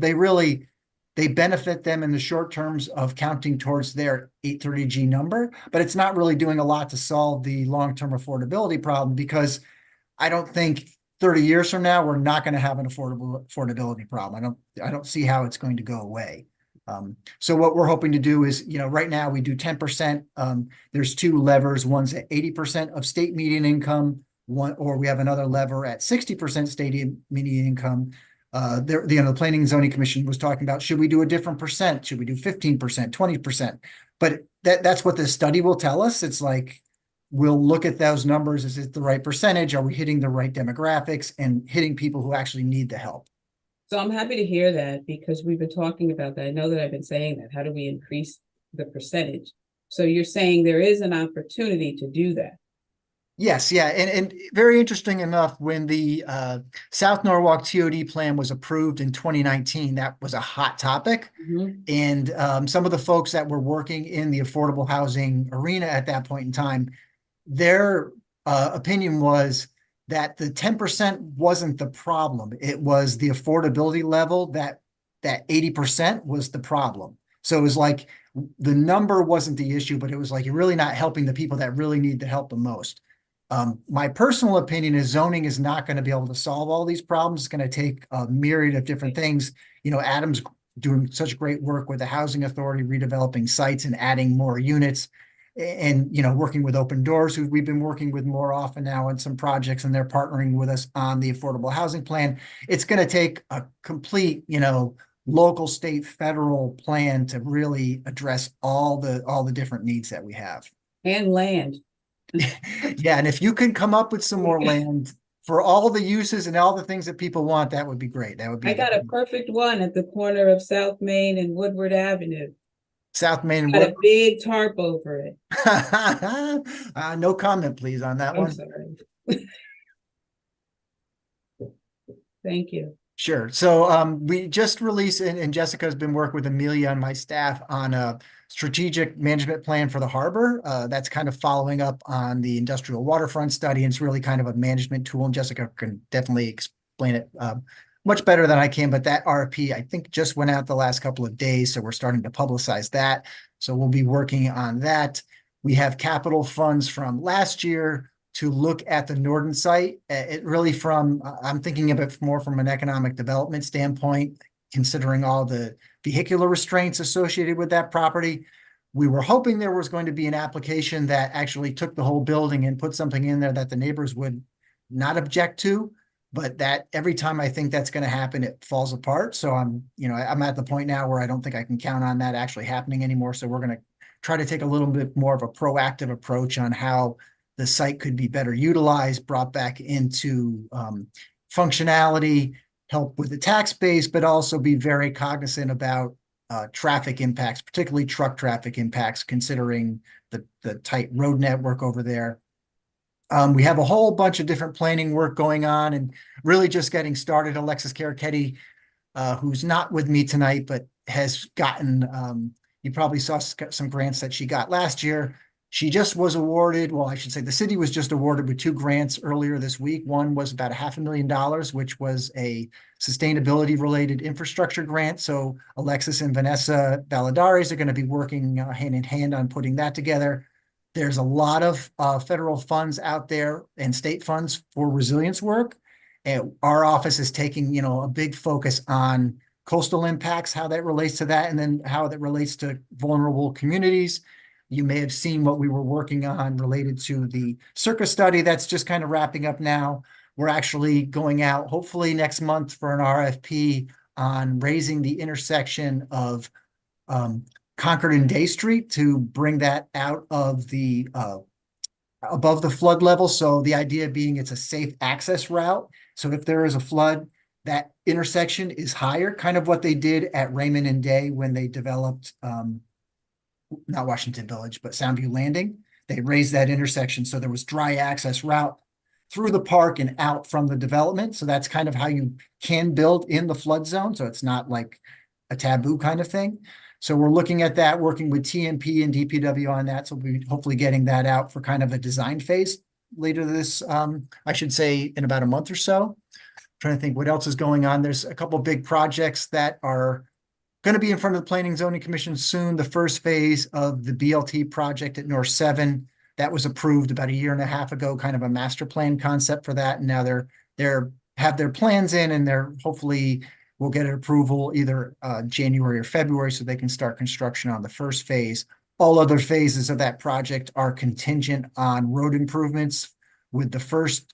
Speaker 13: they benefit them in the short terms of counting towards their 830G number, but it's not really doing a lot to solve the long-term affordability problem, because I don't think 30 years from now, we're not going to have an affordability problem. I don't see how it's going to go away. So what we're hoping to do is, right now we do 10%. There's 2 levers. One's at 80% of state median income, or we have another lever at 60% state median income. The Planning and Zoning Commission was talking about, should we do a different percent? Should we do 15%, 20%? But that's what this study will tell us. It's like, we'll look at those numbers. Is it the right percentage? Are we hitting the right demographics and hitting people who actually need the help?
Speaker 12: So I'm happy to hear that because we've been talking about that. I know that I've been saying that. How do we increase the percentage? So you're saying there is an opportunity to do that.
Speaker 13: Yes, yeah, and very interesting enough, when the South Norwalk TOD plan was approved in 2019, that was a hot topic. And some of the folks that were working in the affordable housing arena at that point in time, their opinion was that the 10% wasn't the problem. It was the affordability level that 80% was the problem. So it was like the number wasn't the issue, but it was like you're really not helping the people that really need the help the most. My personal opinion is zoning is not going to be able to solve all these problems. It's going to take a myriad of different things. You know, Adam's doing such great work with the housing authority, redeveloping sites and adding more units, and, you know, working with Open Doors, who we've been working with more often now on some projects, and they're partnering with us on the affordable housing plan. It's going to take a complete, you know, local, state, federal plan to really address all the different needs that we have.
Speaker 12: And land.
Speaker 13: Yeah, and if you can come up with some more land for all the uses and all the things that people want, that would be great. That would be.
Speaker 12: I got a perfect one at the corner of South Main and Woodward Avenue.
Speaker 13: South Main and
Speaker 12: got a big tarp over it.
Speaker 13: No comment, please, on that one.
Speaker 12: I'm sorry. Thank you.
Speaker 13: Sure. So we just released, and Jessica's been working with Amelia and my staff on a strategic management plan for the harbor. That's kind of following up on the industrial waterfront study, and it's really kind of a management tool, and Jessica can definitely explain it much better than I can. But that RFP, I think, just went out the last couple of days, so we're starting to publicize that. So we'll be working on that. We have capital funds from last year to look at the Norden site. It really from, I'm thinking of it more from an economic development standpoint, considering all the vehicular restraints associated with that property. We were hoping there was going to be an application that actually took the whole building and put something in there that the neighbors would not object to, but that every time I think that's going to happen, it falls apart. So I'm at the point now where I don't think I can count on that actually happening anymore. So we're going to try to take a little bit more of a proactive approach on how the site could be better utilized, brought back into functionality, help with the tax base, but also be very cognizant about traffic impacts, particularly truck traffic impacts, considering the tight road network over there. We have a whole bunch of different planning work going on and really just getting started. Alexis Carachetti, who's not with me tonight, but has gotten, you probably saw some grants that she got last year. She just was awarded, well, I should say the city was just awarded with 2 grants earlier this week. One was about $500,000, which was a sustainability related infrastructure grant. So Alexis and Vanessa Valadares are going to be working hand in hand on putting that together. There's a lot of federal funds out there and state funds for resilience work. And our office is taking, a big focus on coastal impacts, how that relates to that, and then how that relates to vulnerable communities. You may have seen what we were working on related to the Circa study that's just kind of wrapping up now. We're actually going out hopefully next month for an RFP on raising the intersection of Concord and Day Street to bring that out of the above the flood level. So the idea being it's a safe access route. So if there is a flood, that intersection is higher, kind of what they did at Raymond and Day when they developed not Washington Village, but Soundview Landing. They raised that intersection so there was dry access route through the park and out from the development. So that's kind of how you can build in the flood zone. So it's not like a taboo kind of thing. So we're looking at that, working with TMP and DPW on that. So we'll be hopefully getting that out for kind of a design phase later this, I should say in about a month or so. I'm trying to think what else is going on. There's a couple of big projects that are going to be in front of the Planning and Zoning Commission soon. The first phase of the BLT project at North 7, that was approved about 1.5 years ago, kind of a master plan concept for that. And now they're have their plans in, and they're hopefully will get an approval either January or February so they can start construction on the first phase. All other phases of that project are contingent on road improvements, with the first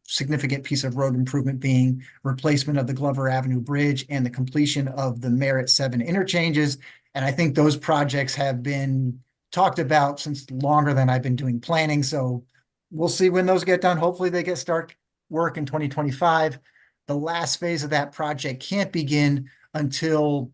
Speaker 13: significant piece of road improvement being replacement of the Glover Avenue Bridge and the completion of the Merritt 7 interchanges. And I think those projects have been talked about since longer than I've been doing planning. So we'll see when those get done. Hopefully they get start work in 2025. The last phase of that project can't begin until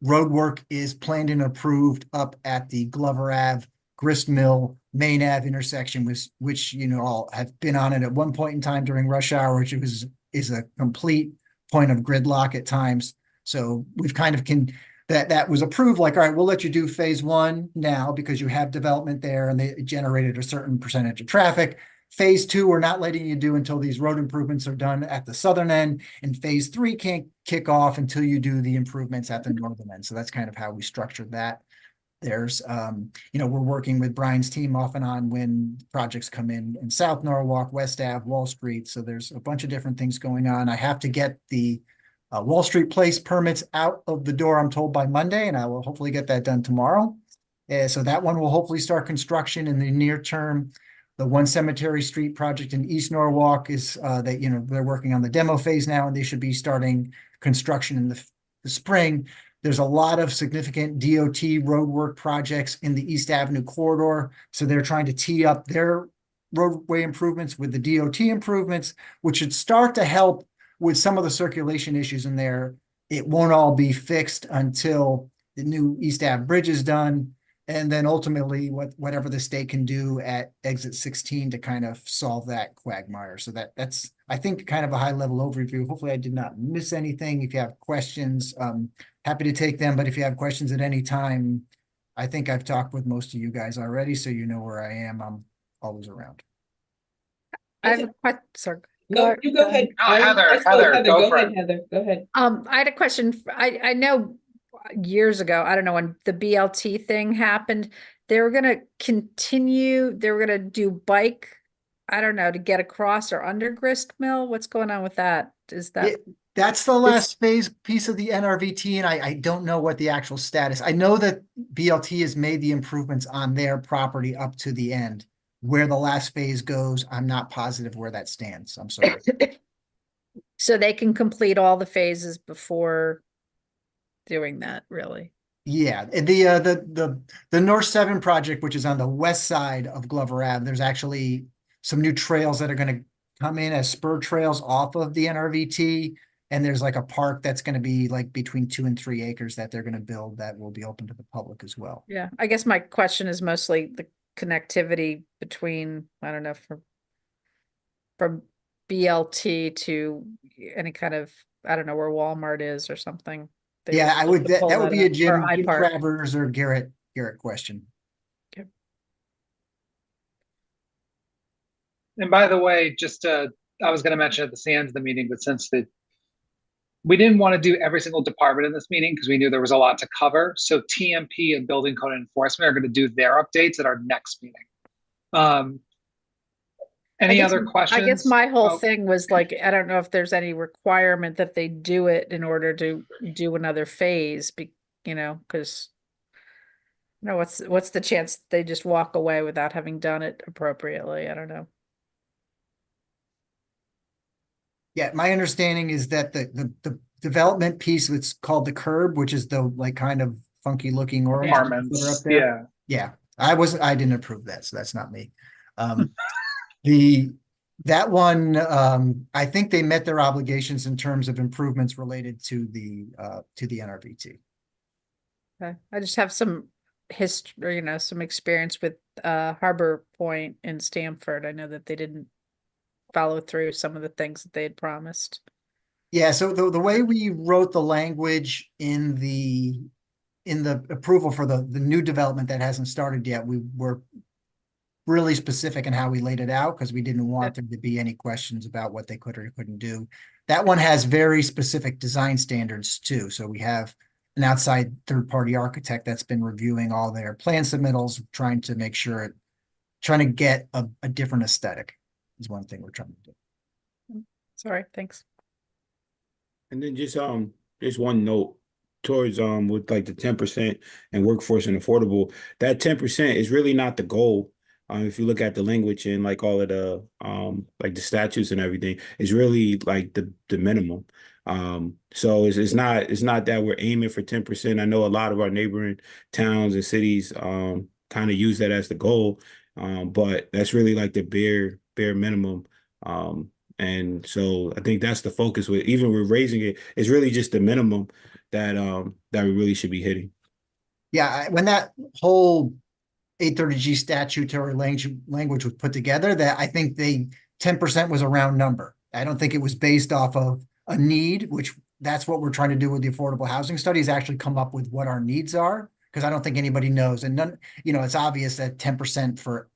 Speaker 13: road work is planned and approved up at the Glover Ave, Grist Mill, Main Ave intersection, which you know all have been on it at one point in time during rush hour, which is a complete point of gridlock at times. So we've kind of that was approved, like, all right, we'll let you do phase one now because you have development there and they generated a certain percentage of traffic. Phase two, we're not letting you do until these road improvements are done at the southern end, and phase three can't kick off until you do the improvements at the northern end. So that's kind of how we structured that. There's, you know, we're working with Brian's team off and on when projects come in South Norwalk, West Ave, Wall Street. So there's a bunch of different things going on. I have to get the Wall Street Place permits out of the door, I'm told, by Monday, and I will hopefully get that done tomorrow. So that one will hopefully start construction in the near term. The One Cemetery Street project in East Norwalk is that, you know, they're working on the demo phase now, and they should be starting construction in the spring. There's a lot of significant DOT roadwork projects in the East Avenue corridor. So they're trying to tee up their roadway improvements with the DOT improvements, which should start to help with some of the circulation issues in there. It won't all be fixed until the new East Ave bridge is done. And then ultimately whatever the state can do at exit 16 to kind of solve that quagmire. So that's, I think, kind of a high level overview. Hopefully I did not miss anything. If you have questions, happy to take them. But if you have questions at any time, I think I've talked with most of you guys already, so you know where I am. I'm always around.
Speaker 9: I have a question. Sorry.
Speaker 12: No, you go ahead.
Speaker 2: No, Heather,
Speaker 12: Go
Speaker 2: for
Speaker 12: ahead,
Speaker 2: it.
Speaker 12: Heather. Go ahead.
Speaker 9: I had a question. I know years ago, I don't know, when the BLT thing happened, they were going to continue, they were going to do bike, I don't know, to get across or under Grist Mill. What's going on with that? Is that?
Speaker 13: That's the last phase piece of the NRVT, and I don't know what the actual status. I know that BLT has made the improvements on their property up to the end. Where the last phase goes, I'm not positive where that stands. I'm sorry.
Speaker 9: So they can complete all the phases before doing that, really?
Speaker 13: Yeah, the North 7 project, which is on the west side of Glover Ave, there's actually some new trails that are going to come in as spur trails off of the NRVT. And there's like a park that's going to be like between 2 and 3 acres that they're going to build that will be open to the public as well.
Speaker 9: Yeah, I guess my question is mostly the connectivity between, I don't know, from BLT to any kind of, I don't know, where Walmart is or something.
Speaker 13: Yeah, I would, that would be a Jim
Speaker 9: Park.
Speaker 13: Travers or Garrett question.
Speaker 9: Okay.
Speaker 2: And by the way, just I was going to mention at the end of the meeting, but since we didn't want to do every single department in this meeting because we knew there was a lot to cover. So TMP and Building Code Enforcement are going to do their updates at our next meeting. Any other questions?
Speaker 9: I guess my whole thing was like, I don't know if there's any requirement that they do it in order to do another phase, you know, because you know, what's the chance they just walk away without having done it appropriately? I don't know.
Speaker 13: Yeah, my understanding is that the development piece that's called the curb, which is the like kind of funky looking orange that are up there. Yeah, I didn't approve that, so that's not me. That one, I think they met their obligations in terms of improvements related to the NRVT.
Speaker 9: Okay. I just have some history, you know, some experience with Harbor Point in Stamford. I know that they didn't follow through some of the things that they had promised.
Speaker 13: Yeah, so the way we wrote the language in the approval for the new development that hasn't started yet, we were really specific in how we laid it out because we didn't want there to be any questions about what they could or couldn't do. That one has very specific design standards too. So we have an outside third-party architect that's been reviewing all their plan submittals, trying to make sure, trying to get a different aesthetic is one thing we're trying to do.
Speaker 9: Sorry, thanks.
Speaker 11: And then just one note towards with like the 10% and workforce and affordable, that 10% is really not the goal. If you look at the language and like all of the like the statutes and everything, it's really like the minimum. So it's not that we're aiming for 10%. I know a lot of our neighboring towns and cities kind kind of use that as the goal. But that's really like the bare minimum. And so I think that's the focus with even with raising it, it's really just the minimum that that we really should be hitting.
Speaker 13: Yeah, when that whole 830G statutory language was put together, that I think 10% was a round number. I don't think it was based off of a need, which that's what we're trying to do with the affordable housing study, is actually come up with what our needs are, because I don't think anybody knows. And none, it's obvious that 10% for,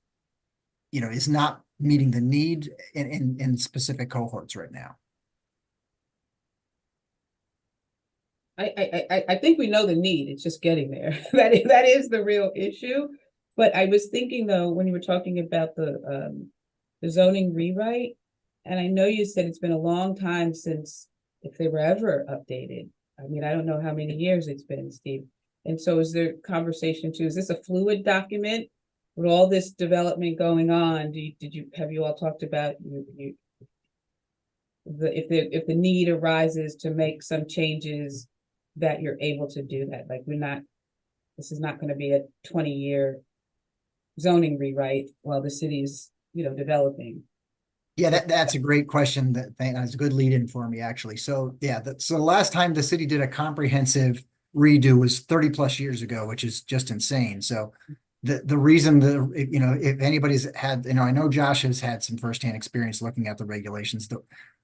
Speaker 13: is not meeting the need in specific cohorts right now.
Speaker 12: I think we know the need. It's just getting there. That is the real issue. But I was thinking though, when you were talking about the zoning rewrite, and I know you said it's been a long time since, if they were ever updated. I mean, I don't know how many years it's been, Steve. And so is there conversation too? Is this a fluid document with all this development going on? Have you all talked about if the need arises to make some changes, that you're able to do that? Like, this is not going to be a 20-year zoning rewrite while the city is, developing.
Speaker 13: Yeah, that's a great question. That's a good lead in for me, actually. So yeah, so the last time the city did a comprehensive redo was 30 plus years ago, which is just insane. So the reason if anybody's had, I know Josh has had some firsthand experience looking at the regulations.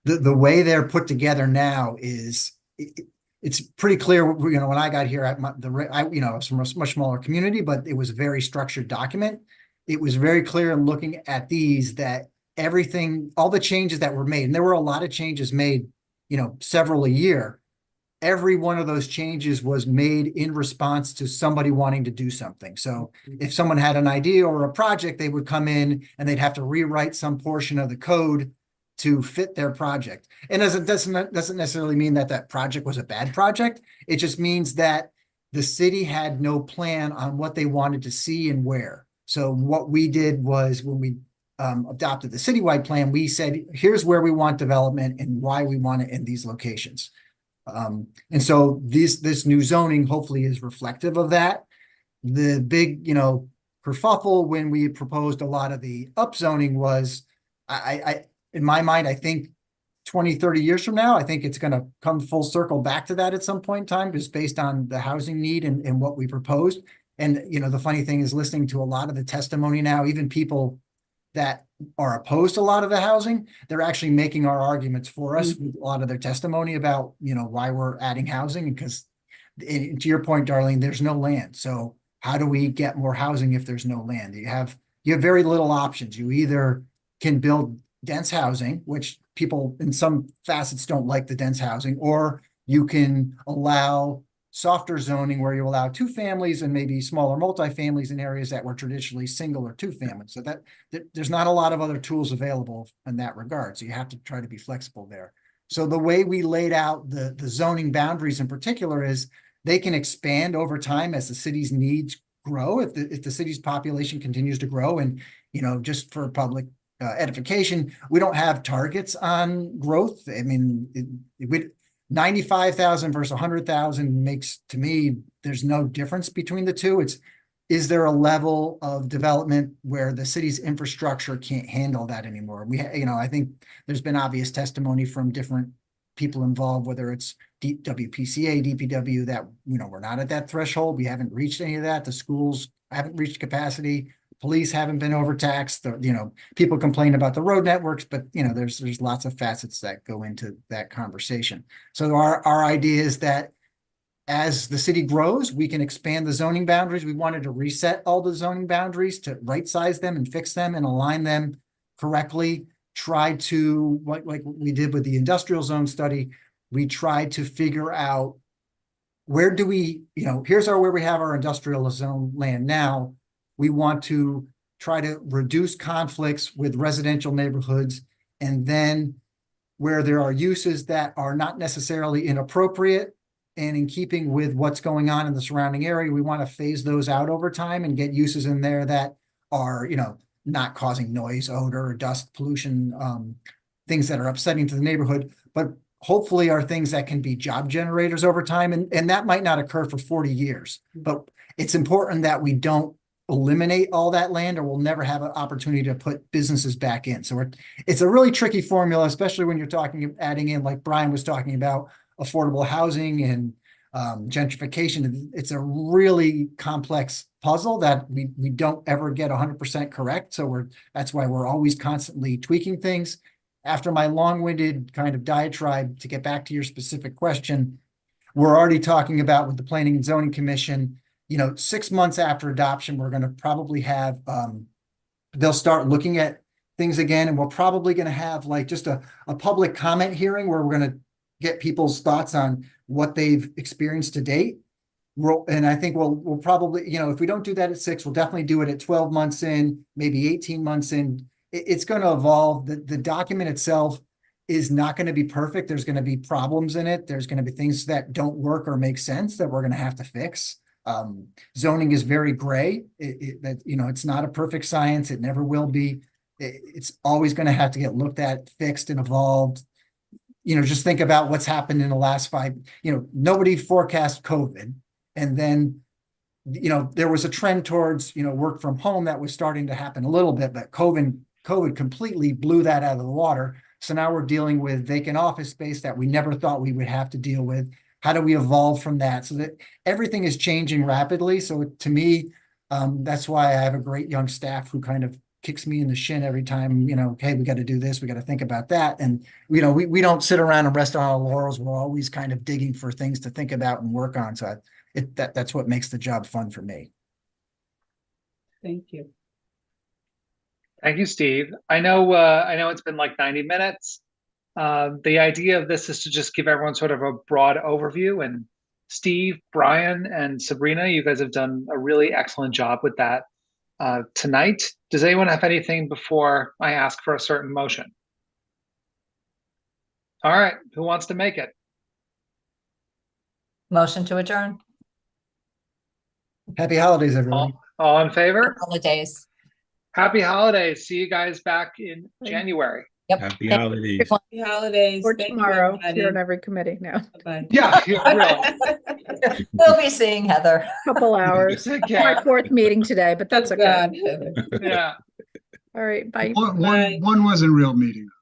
Speaker 13: The way they're put together now is it's pretty clear. When I got here at it's from a much smaller community, but it was a very structured document. It was very clear in looking at these that all the changes that were made, and there were a lot of changes made, several a year. Every one of those changes was made in response to somebody wanting to do something. So if someone had an idea or a project, they would come in and they'd have to rewrite some portion of the code to fit their project. And it doesn't necessarily mean that project was a bad project. It just means that the city had no plan on what they wanted to see and where. So what we did was, when we adopted the citywide plan, we said, here's where we want development and why we want it in these locations. And so this new zoning hopefully is reflective of that. The big, kerfuffle when we proposed a lot of the upzoning was, in my mind, I think 20, 30 years from now, I think it's going to come full circle back to that at some point in time, just based on the housing need and what we proposed. And, the funny thing is, listening to a lot of the testimony now, even people that are opposed to a lot of the housing, they're actually making our arguments for us with a lot of their testimony about, why we're adding housing. Because to your point, Darlene, there's no land. So how do we get more housing if there's no land? You have very little options. You either can build dense housing, which people in some facets don't like the dense housing, or you can allow softer zoning where you allow 2 families and maybe smaller multifamilies in areas that were traditionally single or 2 families. So that there's not a lot of other tools available in that regard. So you have to try to be flexible there. So the way we laid out the zoning boundaries in particular is they can expand over time as the city's needs grow. If the city's population continues to grow, and, just for public edification, we don't have targets on growth. I mean, 95,000 versus 100,000 makes, to me, there's no difference between the two. Is there a level of development where the city's infrastructure can't handle that anymore? I think there's been obvious testimony from different people involved, whether it's WPCA, DPW, that, we're not at that threshold. We haven't reached any of that. The schools haven't reached capacity. Police haven't been overtaxed. People complain about the road networks, but there's lots of facets that go into that conversation. So our idea is that as the city grows, we can expand the zoning boundaries. We wanted to reset all the zoning boundaries to right size them and fix them and align them correctly. Try to, like we did with the industrial zone study, we tried to figure out where do we, here's where we have our industrial zone land now. We want to try to reduce conflicts with residential neighborhoods, and then where there are uses that are not necessarily inappropriate and in keeping with what's going on in the surrounding area, we want to phase those out over time and get uses in there that are, not causing noise, odor, dust, pollution, things that are upsetting to the neighborhood, but hopefully are things that can be job generators over time. And that might not occur for 40 years, but it's important that we don't eliminate all that land, or we'll never have an opportunity to put businesses back in. So it's a really tricky formula, especially when you're talking, adding in, like Brian was talking about, affordable housing and gentrification. It's a really complex puzzle that we don't ever get 100% correct. So that's why we're always constantly tweaking things. After my long-winded kind of diatribe, to get back to your specific question, we're already talking about with the Planning and Zoning Commission, 6 months after adoption, we're going to probably have, they'll start looking at things again, and we're probably going to have like just a public comment hearing where we're going to get people's thoughts on what they've experienced to date. And I think we'll probably, if we don't do that at 6, we'll definitely do it at 12 months in, maybe 18 months in. It's going to evolve. The document itself is not going to be perfect. There's going to be problems in it. There's going to be things that don't work or make sense that we're going to have to fix. Zoning is very gray. It's not a perfect science. It never will be. It's always going to have to get looked at, fixed, and evolved. Just think about what's happened in the last 5. Nobody forecast COVID, and then there was a trend towards work from home that was starting to happen a little bit, but COVID completely blew that out of the water. So now we're dealing with vacant office space that we never thought we would have to deal with. How do we evolve from that? So that everything is changing rapidly. So to me, that's why I have a great young staff who kind of kicks me in the shin every time, hey, we got to do this, we got to think about that. And, we don't sit around and rest on our laurels. We're always kind of digging for things to think about and work on. So that's what makes the job fun for me.
Speaker 12: Thank you.
Speaker 2: Thank you, Steve. I know it's been like 90 minutes. The idea of this is to just give everyone sort of a broad overview, and Steve, Brian, and Sabrina, you guys have done a really excellent job with that tonight. Does anyone have anything before I ask for a certain motion? All right, who wants to make it?
Speaker 5: Motion to adjourn.
Speaker 13: Happy holidays, everyone.
Speaker 2: All in favor?
Speaker 5: Holidays.
Speaker 2: Happy holidays. See you guys back in January.
Speaker 5: Yep.
Speaker 6: Happy holidays.
Speaker 12: Happy holidays.
Speaker 9: Or
Speaker 12: Thank you,
Speaker 9: tomorrow,
Speaker 12: everybody.
Speaker 9: here in every committee now.
Speaker 12: Bye.
Speaker 2: Yeah, really.
Speaker 5: We'll be seeing Heather.
Speaker 9: Couple hours.
Speaker 2: Take care.
Speaker 9: My 4th meeting today, but that's
Speaker 12: Oh,
Speaker 9: okay.
Speaker 12: God.
Speaker 2: Yeah.
Speaker 9: All right, bye.
Speaker 3: One wasn't real meeting.